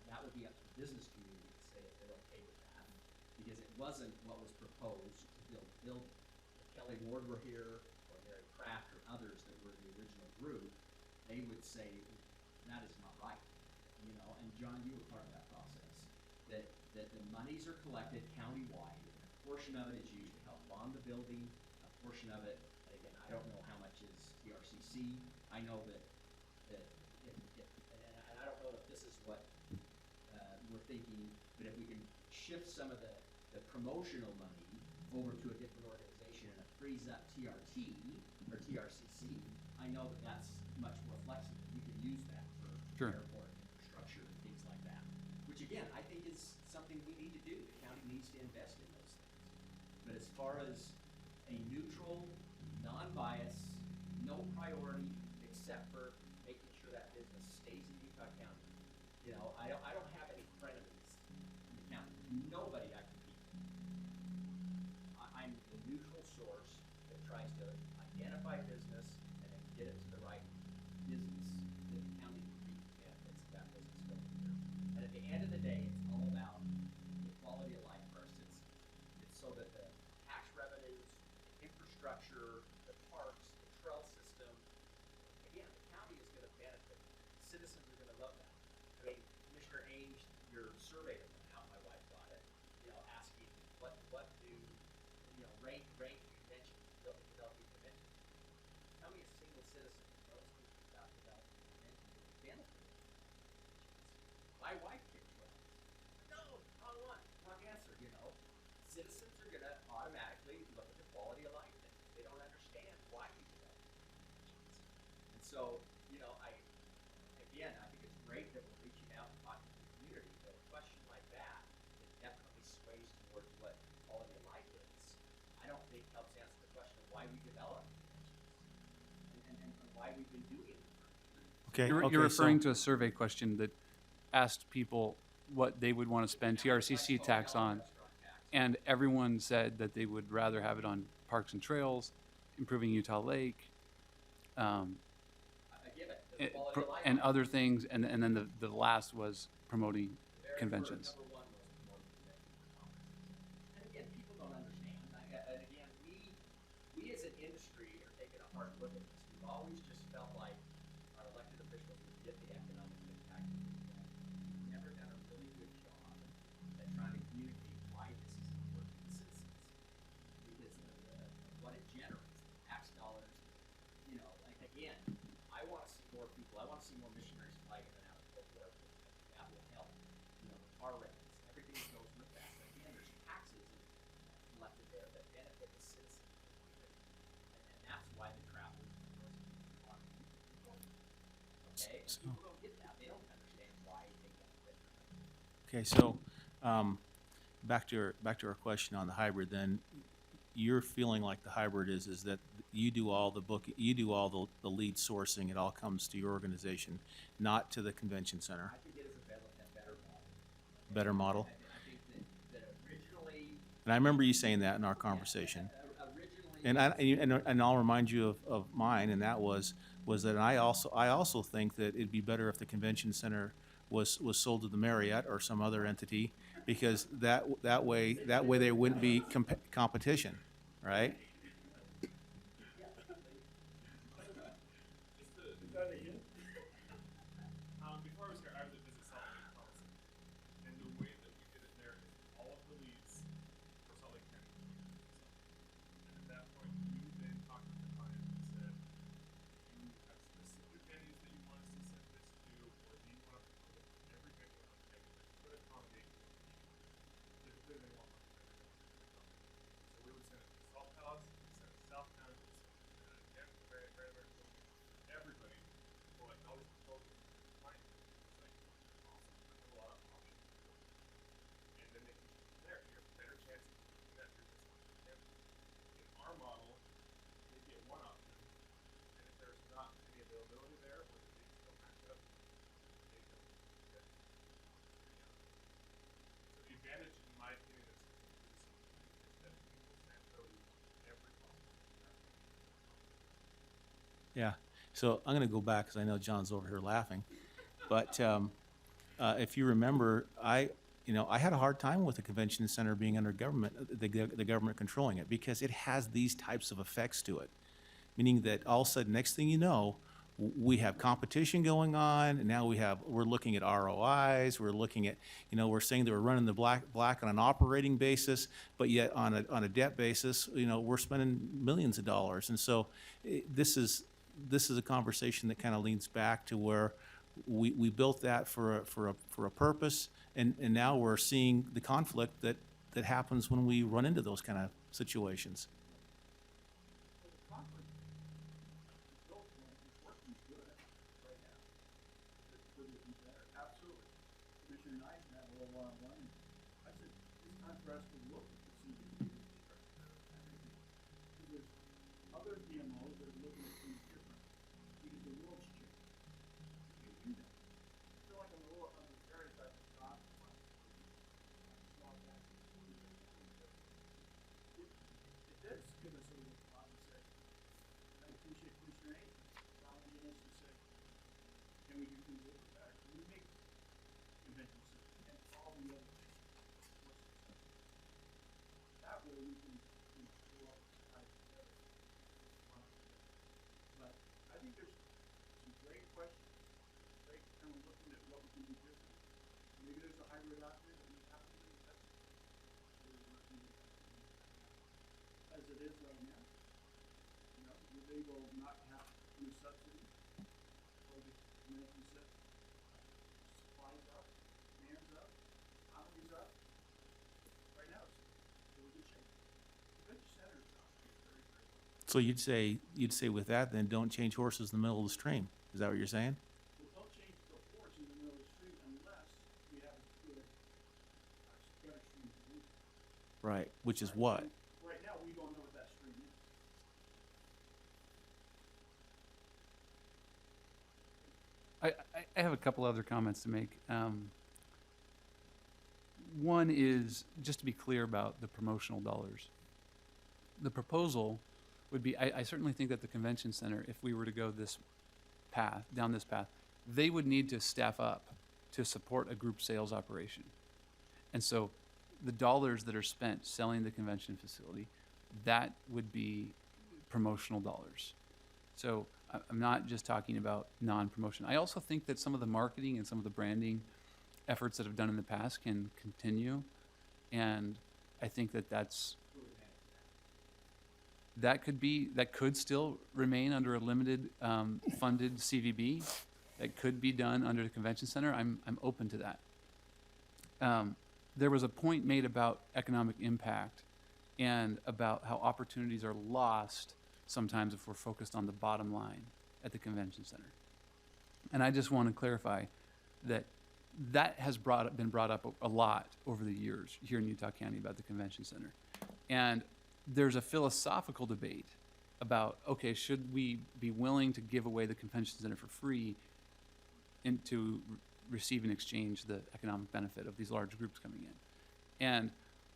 that would be up to the business community to say if they're okay with that, because it wasn't what was proposed to build the building. If Kelly Ward were here, or Mary Kraft, or others that were the original group, they would say, that is not right, and John, you were part of that process, that that the monies are collected countywide. A portion of it is used to help bond the building, a portion of it, again, I don't know how much is TRCC. I know that and I don't know if this is what we're thinking, but if we can shift some of the promotional money over to a different organization and it frees up TRT or TRCC, I know that that's much more flexible. We can use that for
Sure.
airport infrastructure and things like that, which again, I think is something we need to do. The county needs to invest in those things. But as far as a neutral, non-biased, no priority except for making sure that business stays in Utah County, you know, I don't have any frenemies in the county. Nobody I compete with. I'm the neutral source that tries to identify business and then get it to the right business that the county can reap the benefits of that business going through. And at the end of the day, it's all about the quality of life first. It's so that the tax revenues, the infrastructure, the parks, the trail system, again, the county is gonna benefit. Citizens are gonna love that. I mean, Commissioner Ainge, your survey that went out, my wife got it, you know, asking what do, you know, rank convention, developing convention. Tell me a single citizen who knows anything about developing convention that would benefit. My wife picked trails. No, wrong one, wrong answer, you know. Citizens are gonna automatically look at the quality of life thing. They don't understand why you develop conventions. And so, you know, I think it's great that we're reaching out and talking to the community, but a question like that, it definitely sways towards what quality of life is. I don't think helps answer the question of why we develop conventions and why we've been doing it.
Okay,
You're
okay,
referring
so,
to a survey question that asked people what they would want to spend TRCC tax on, and everyone said that they would rather have it on parks and trails, improving Utah Lake,
I give it, the quality of life.
and other things, and then the last was promoting
Very
conventions.
first, number one was promoting conventions and conferences. And again, people don't understand. And again, we as an industry are taking a hard look at this. We've always just felt like our elected officials would get the economic impact of the event. We've never done a really good job at trying to communicate why this is important to citizens. Because of what it generates, the tax dollars, you know, like again, I wanna see more people, I wanna see more missionaries flagging it out of Provo Airport. That will help, you know, the car rentals, everything that goes with that. But again, there's taxes collected there that benefit the citizens of the community. And that's why the travelers and the residents are. Okay, and people don't get that, they don't understand why they benefit from it.
okay, so, back to our question on the hybrid, then, you're feeling like the hybrid is that you do all the the lead sourcing, it all comes to your organization, not to the convention center.
I think it is a better model.
Better model?
I think that originally,
And I remember you saying that in our conversation.
originally.
And I'll remind you of mine, and that was that I also think that it'd be better if the convention center was sold to the Marriott or some other entity, because that way there wouldn't be competition, right?
Before I was here, I was at Visit Salt Lake Policy, and the way that we did it there is all of the leads for Salt Lake County. And at that point, we then talked with the client and said, "Do you have specific venues that you want us to send this to, or do you want to promote it from every venue on the campus that could accommodate your community?" Typically, they want one from every venue that could accommodate. So we would send it to Salt Palace, we would send it to South County, we would send it to Denver, very cool. Everybody will like all these proposals. Client was like, awesome, I have a lot of options. And then they can choose from there. You have a better chance of keeping that business on your campus. In our model, they get one option, and if there's not any availability there, or the dates don't match up, they don't get the opportunity out. So the advantage, in my opinion, is that we will send those every possible opportunity.
Yeah. So I'm going to go back because I know John's over here laughing, but if you remember, I had a hard time with the convention center being under government, the government controlling it, because it has these types of effects to it, meaning that all of a sudden, next thing you know, we have competition going on, and now we're looking at ROIs, we're looking at, we're saying that we're running the black on an operating basis, but yet on a debt basis, we're spending millions of dollars. And so this is a conversation that kind of leans back to where we built that for a purpose, and now we're seeing the conflict that happens when we run into those kind of situations.
Absolutely. Commissioner Knight and I had a little one-on-one, and I said, it's time for us to look at the CBD infrastructure. I think there's other DMOs that are looking at things different, because the world's changed. You do that. I feel like I'm a little on the very side of God. It does give us a little conversation. I appreciate Commissioner Hayes challenging us to say, can we do things a little better? Can we make convention centers and all the other more successful? That way we can pull up guys together. But I think there's some great questions, great kind of looking at what we can do different. Maybe there's a hybrid out there that we have to do that's really working as it is right now. Would they will not have your subsidy for the convention center? Supplies up, man's up, economy's up. Right now, it's really good shape. Convention center is not very, very well.
So you'd say with that, then don't change horses in the middle of the stream. Is that what you're saying?
Well, don't change the horse in the middle of the street unless we have a good stream to do.
Right. Which is what?
Right now, we don't know what that stream is.
I have a couple other comments to make. One is just to be clear about the promotional dollars. The proposal would be, I certainly think that the convention center, if we were to go down this path, they would need to staff up to support a group sales operation. And so the dollars that are spent selling the convention facility, that would be promotional dollars. So I'm not just talking about non-promotion. I also think that some of the marketing and some of the branding efforts that have done in the past can continue. And I think that could still remain under a limited funded CVB. That could be done under the convention center. I'm open to that. There was a point made about economic impact and about how opportunities are lost sometimes if we're focused on the bottom line at the convention center. And I just want to clarify that has been brought up a lot over the years here in Utah County about the convention center. And there's a philosophical debate about, okay, should we be willing to give away the convention center for free and to receive in exchange the economic benefit of these large groups coming in? And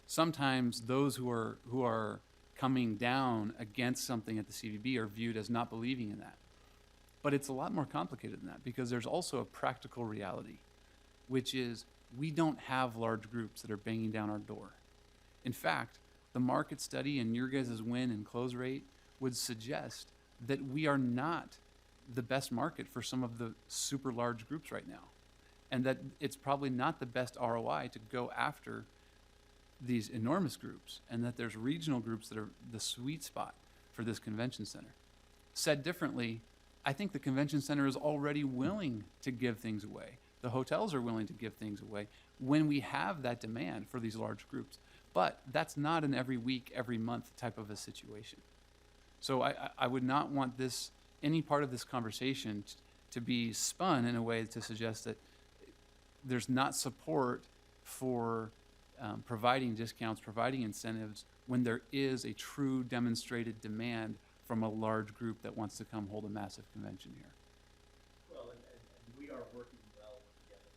sometimes those who are coming down against something at the CVB are viewed as not believing in that. But it's a lot more complicated than that, because there's also a practical reality, which is we don't have large groups that are banging down our door. In fact, the market study and your guys' win and close rate would suggest that we are not the best market for some of the super large groups right now, and that it's probably not the best ROI to go after these enormous groups, and that there's regional groups that are the sweet spot for this convention center. Said differently, I think the convention center is already willing to give things away. The hotels are willing to give things away when we have that demand for these large groups. But that's not an every week, every month type of a situation. So I would not want any part of this conversation to be spun in a way to suggest that there's not support for providing discounts, providing incentives, when there is a true demonstrated demand from a large group that wants to come hold a massive convention here.
Well, and we are working well together.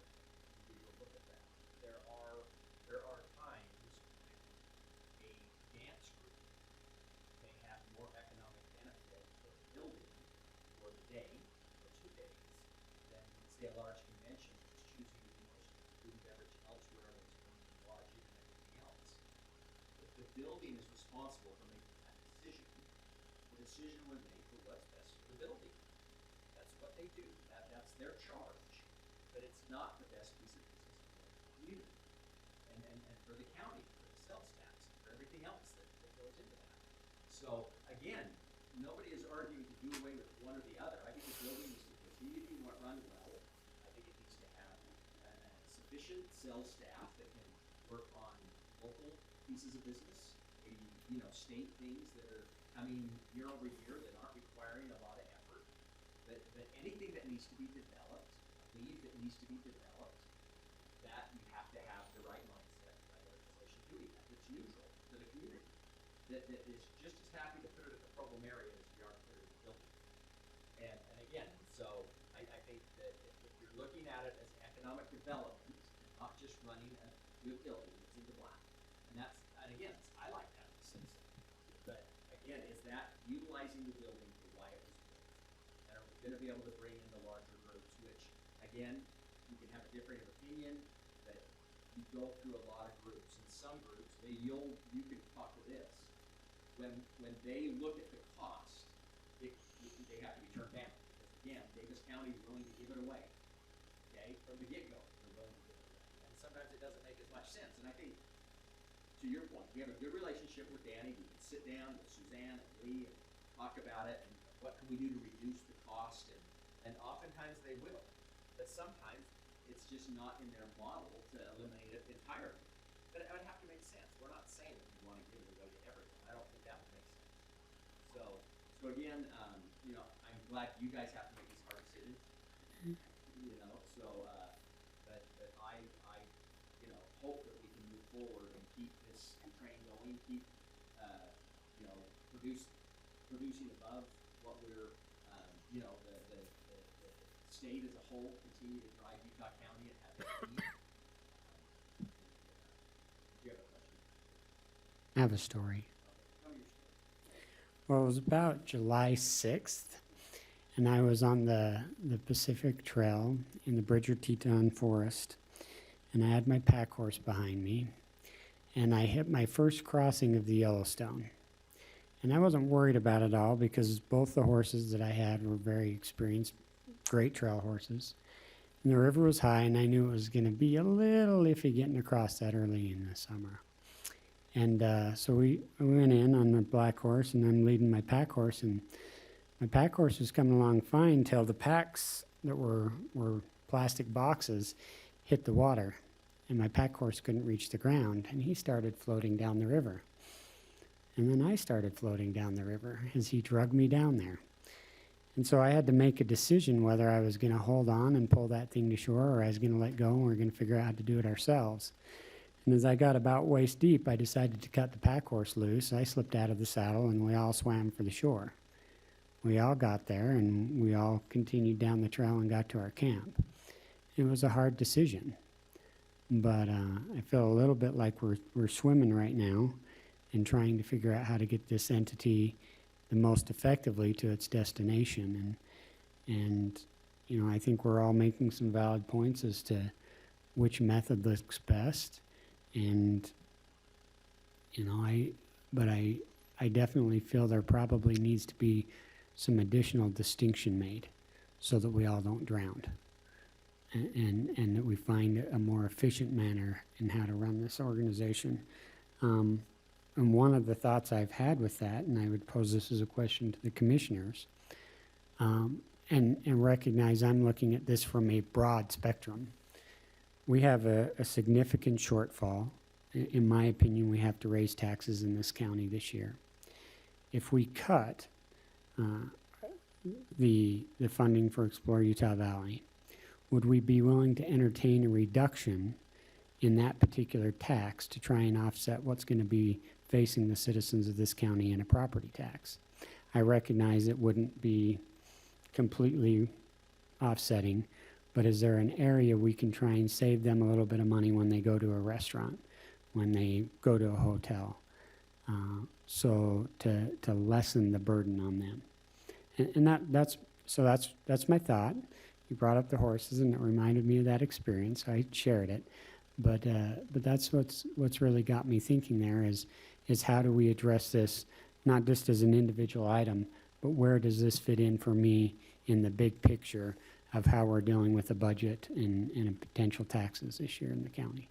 We will look at that. There are times when a dance group may have more economic benefit for the building for the day or 2 days than, say, a large convention which is choosing to do most of the food and beverage elsewhere, that's bringing lodging and everything else. If the building is responsible for making that decision, the decision was made for what's best for the building. That's what they do. That's their charge. But it's not the best piece of business for the community. And for the county, for the sales tax, for everything else that goes into that. So again, nobody is arguing to do away with one or the other. I think the building needs to continue to run well. I think it needs to have sufficient sales staff that can work on local pieces of business, maybe, state things that are coming year over year that aren't requiring a lot of effort. But anything that needs to be developed, a lead that needs to be developed, that you have to have the right mindset, the right organization doing that, that's neutral to the community, that is just as happy to put it at the Provo area as we are to put it in the building. And again, so I think that if you're looking at it as economic development, not just running a good building that's in the black, and again, I like that as a citizen. But again, is that utilizing the building for why it was built? And are we gonna be able to bring in the larger groups, which, again, you can have a differing opinion, but you go through a lot of groups, and some groups, you can talk to this. When they look at the cost, they have to be turned down, because again, Davis County is willing to give it away, okay, from the get-go, they're willing to give it away. And sometimes it doesn't make as much sense, and I think, to your point, we have a good relationship with Danny, we can sit down with Suzanne and Lee and talk about it, and what can we do to reduce the cost, and oftentimes they will, but sometimes it's just not in their model to eliminate it entirely. But it would have to make sense. We're not saying that we want to give it away to everyone. I don't think that would make sense. So again, I'm glad you guys have to make these hard decisions. But I hope that we can move forward and keep this train going, keep, producing above what we're, the state as a whole continue to drive Utah County and have it be. Do you have a question?
I have a story.
Tell me your story.
Well, it was about July 6th, and I was on the Pacific Trail in the Bridger Teton Forest, and I had my pack horse behind me, and I hit my first crossing of the Yellowstone. And I wasn't worried about it all because both the horses that I had were very experienced, great trail horses. And the river was high, and I knew it was going to be a little iffy getting across that early in the summer. And so we went in on the black horse, and I'm leading my pack horse, and my pack horse was coming along fine till the packs that were plastic boxes hit the water, and my pack horse couldn't reach the ground, and he started floating down the river. And then I started floating down the river as he dragged me down there. And so I had to make a decision whether I was going to hold on and pull that thing to shore, or I was going to let go and we're going to figure out how to do it ourselves. And as I got about waist deep, I decided to cut the pack horse loose. I slipped out of the saddle and we all swam for the shore. We all got there and we all continued down the trail and got to our camp. It was a hard decision, but I feel a little bit like we're swimming right now and trying to figure out how to get this entity the most effectively to its destination. And I think we're all making some valid points as to which method looks best. And, I definitely feel there probably needs to be some additional distinction made so that we all don't drown. And that we find a more efficient manner in how to run this organization. And one of the thoughts I've had with that, and I would pose this as a question to the commissioners, and recognize I'm looking at this from a broad spectrum. We have a significant shortfall. In my opinion, we have to raise taxes in this county this year. If we cut the funding for Explore Utah Valley, would we be willing to entertain a reduction in that particular tax to try and offset what's going to be facing the citizens of this county in a property tax? I recognize it wouldn't be completely offsetting, but is there an area we can try and save them a little bit of money when they go to a restaurant, when they go to a hotel, so to lessen the burden on them? And that's my thought. You brought up the horses, and it reminded me of that experience. So I shared it, but that's what's really got me thinking there is how do we address this, not just as an individual item, but where does this fit in for me in the big picture of how we're dealing with the budget and potential taxes this year in the county.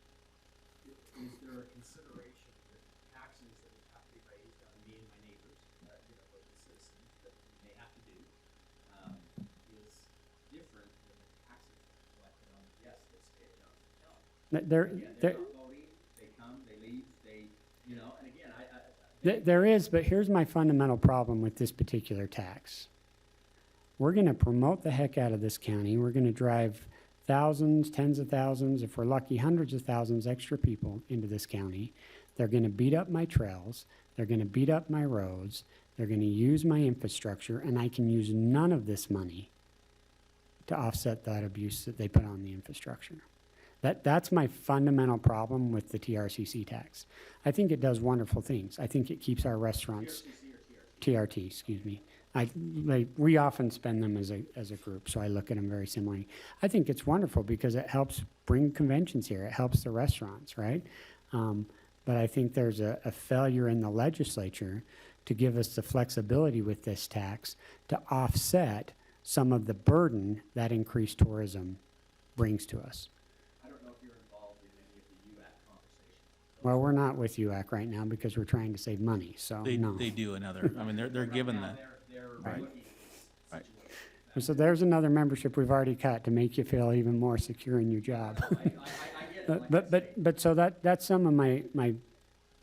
Is there a consideration that taxes that would have to be raised on me and my neighbors, you know, the citizens that we may have to do, is different than the taxes that are collected on the guests that stay at Johnson County?
There,
Again,
there,
they're not voting, they come, they leave, they, you know, and again,
there is, but here's my fundamental problem with this particular tax. We're gonna promote the heck out of this county. We're gonna drive thousands, tens of thousands, if we're lucky, hundreds of thousands extra people into this county. They're gonna beat up my trails. They're gonna beat up my roads. They're gonna use my infrastructure, and I can use none of this money to offset that abuse that they put on the infrastructure. That's my fundamental problem with the TRCC tax. I think it does wonderful things. I think it keeps our restaurants, TRT, excuse me. We often spend them as a group, so I look at them very similarly. I think it's wonderful because it helps bring conventions here. It helps the restaurants, right? But I think there's a failure in the legislature to give us the flexibility with this tax to offset some of the burden that increased tourism brings to us.
I don't know if you're involved in any of the UAC conversations.
Well, we're not with UAC right now because we're trying to save money, so no.
They do another, I mean, they're given
Right now,
that.
they're
Right.
looking at this
Right.
situation.
So there's another membership we've already cut to make you feel even more secure in your job.
I get it, like I say.
But so that's some of my,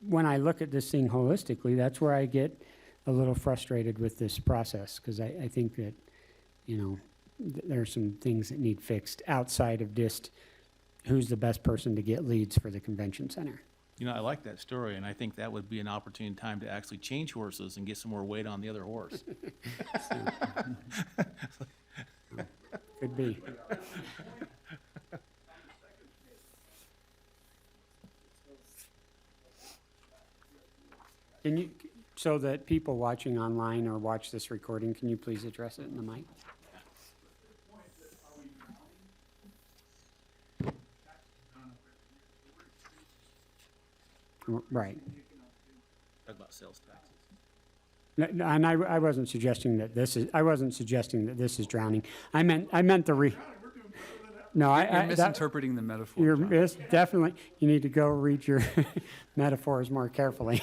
when I look at this thing holistically, that's where I get a little frustrated with this process, because I think that, you know, there are some things that need fixed outside of just who's the best person to get leads for the convention center.
You know, I like that story, and I think that would be an opportune time to actually change horses and get some more weight on the other horse.
Could be. Can you, so that people watching online or watch this recording, can you please address it in the mic? Right.
Talk about sales taxes.
No, and I wasn't suggesting that this is drowning. I meant the no,
You're
that-
misinterpreting the metaphor.
You're
John.
definitely, you need to go read your metaphors more carefully.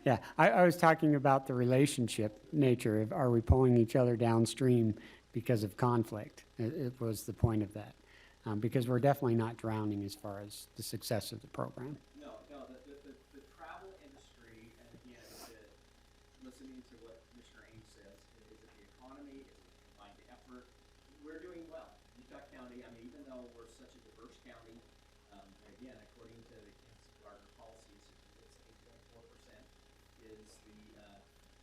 Yeah, I was talking about the relationship nature of, are we pulling each other downstream because of conflict? It was the point of that. Because we're definitely not drowning as far as the success of the program.
No, the travel industry, and again, listening to what Commissioner Ames says, is it the economy, is it combined effort? We're doing well. Utah County, I mean, even though we're such a diverse county, again, according to the Kansas Gardner policies, it's 8.4% is the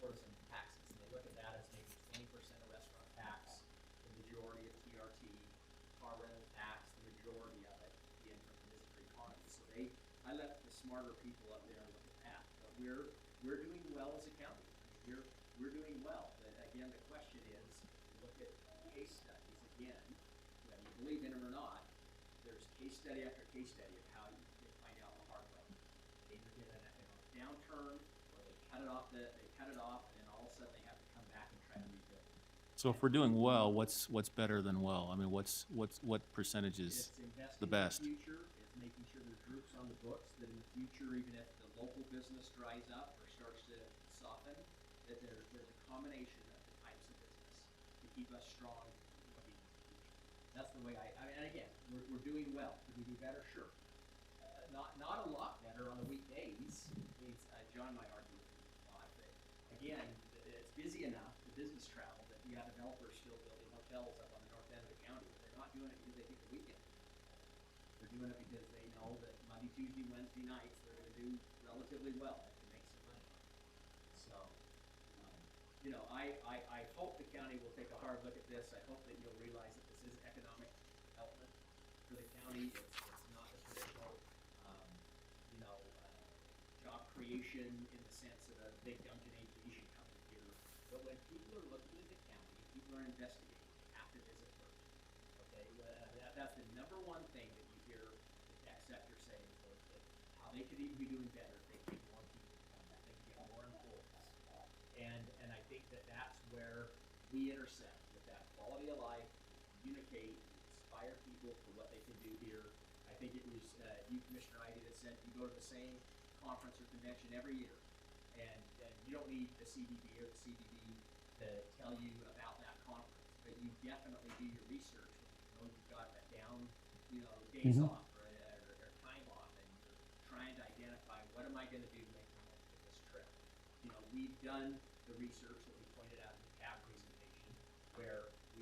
tourism taxes. And they look at that as maybe 20% of restaurant tax, the majority of TRT, car rental tax, the majority of it being from the visitor economy. So I let the smarter people up there look at that. But we're doing well as a county. I mean, we're doing well. But again, the question is, look at case studies again, whether you believe in them or not, there's case study after case study of how you find out the hard way. They either get an economic downturn, or they cut it off, and then all of a sudden they have to come back and try to rebuild.
So if we're doing well, what's better than well? I mean, what percentage is
It's investing
the best?
in the future, it's making sure there's groups on the books that in the future, even if the local business dries up or starts to soften, that there's a combination of the types of business to keep us strong looking in the future. That's the way I mean, and again, we're doing well. Could we do better? Sure. Not a lot better on the weekdays. John might argue with me a lot, but again, it's busy enough, the business travel, that you have developers still building hotels up on the north end of the county, but they're not doing it because they think the weekend. They're doing it because they know that Monday, Tuesday, Wednesday nights, they're gonna do relatively well, they can make some money on it. So, you know, I hope the county will take a hard look at this. I hope that you'll realize that this is economic development for the county. It's not a traditional, job creation in the sense of a big Dunkin' Asian company here. But when people are looking at the county, people are investigating, they have to visit first. Okay, that's the number one thing that you hear the tech sector say is that how they could even be doing better if they get more people to come back, they can get more employees. And I think that that's where we intersect with that quality of life, communicate, inspire people for what they can do here. I think it was you, Commissioner Ivey, that said you go to the same conference or convention every year, and you don't need the CBB or the CBB to tell you about that conference, but you definitely do your research when you know you've got that down, days off or time off, and you're trying to identify what am I going to do to make the most of this trip. We've done the research that we pointed out in the CAB presentation, where we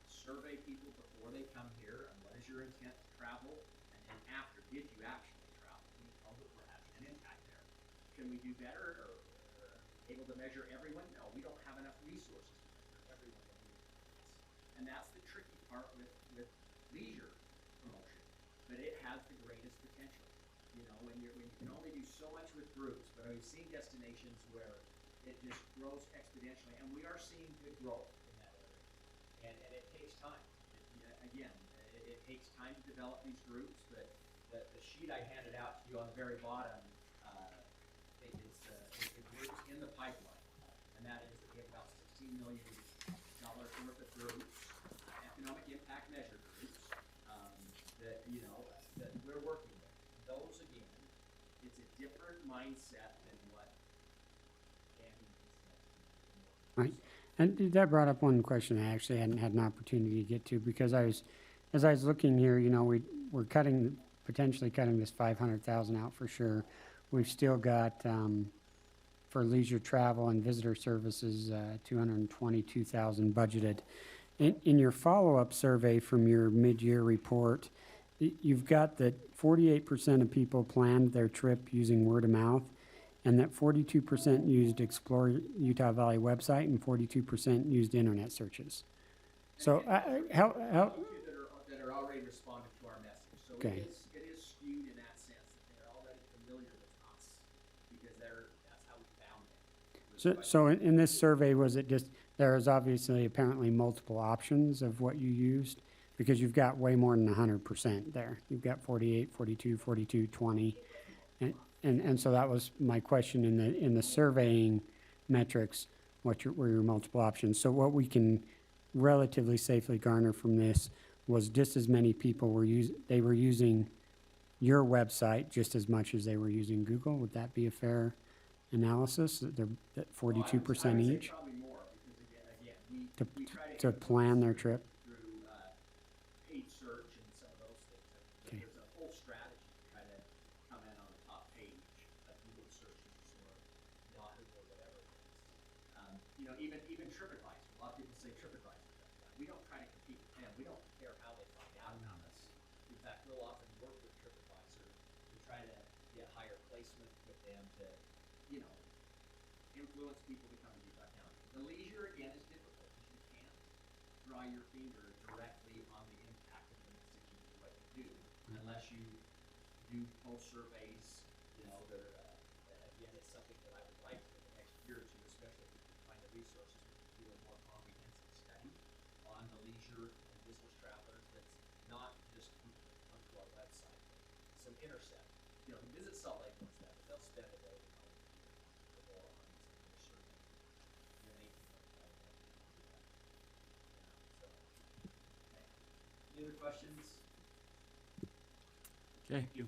survey people before they come here on what is your intent to travel, and then after, did you actually travel? We know that we're having an impact there. Can we do better, or able to measure everyone? No, we don't have enough resources to measure everyone that we want. And that's the tricky part with leisure promotion, but it has the greatest potential. When you can only do so much with groups, but I've seen destinations where it just grows exponentially, and we are seeing good growth in that area. And it takes time. It takes time to develop these groups, but the sheet I handed out to you on the very bottom, it is the groups in the pipeline, and that is that we have about $16 million worth of groups, economic impact measure groups, that we're working with. Those, again, it's a different mindset than what Andy is.
Right. And that brought up one question I actually hadn't had an opportunity to get to, because as I was looking here, we're potentially cutting this 500,000 out for sure. We've still got, for leisure travel and visitor services, 222,000 budgeted. In your follow-up survey from your mid-year report, you've got that 48% of people planned their trip using word of mouth, and that 42% used Explore Utah Valley website and 42% used internet searches. So how
that are already responded to our message. So
Okay.
it is skewed in that sense that they're already familiar with us, because that's how we found them.
So in this survey, was it just, there is obviously apparently multiple options of what you used, because you've got way more than 100% there. You've got 48, 42, 42, 20. And so that was my question in the surveying metrics, what were your multiple options? So what we can relatively safely garner from this was just as many people were using your website just as much as they were using Google. Would that be a fair analysis, that 42%
I would say
each
probably more, because again, we try
to plan their trip?
through paid search and some of those things.
Okay.
There's a whole strategy to try to come in on the top page of Google searches or Yahoo or whatever it is. Even TripAdvisor. A lot of people say TripAdvisor does that. We don't try to compete with them. We don't care how they find out about us. In fact, we'll often work with TripAdvisor to try to get higher placement with them to, influence people to come to Utah County. The leisure, again, is difficult, because you can't draw your finger directly on the impact of the message of what you do, unless you do post surveys. Again, it's something that I would like for the next year or two, especially if we can find the resources to do a more comprehensive study on the leisure and business travelers that's not just people that come to our website, but some intercept. Visit Salt Lake wants that, but they'll spend a day or more on some survey. They can do that. Any other questions?
Okay,
Thank you.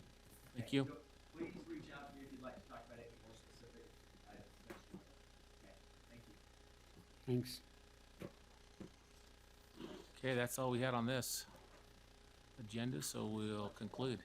thank you.
So please reach out to me if you'd like to talk about anything more specific. Okay, thank you.
Thanks.
Okay, that's all we had on this agenda, so we'll conclude.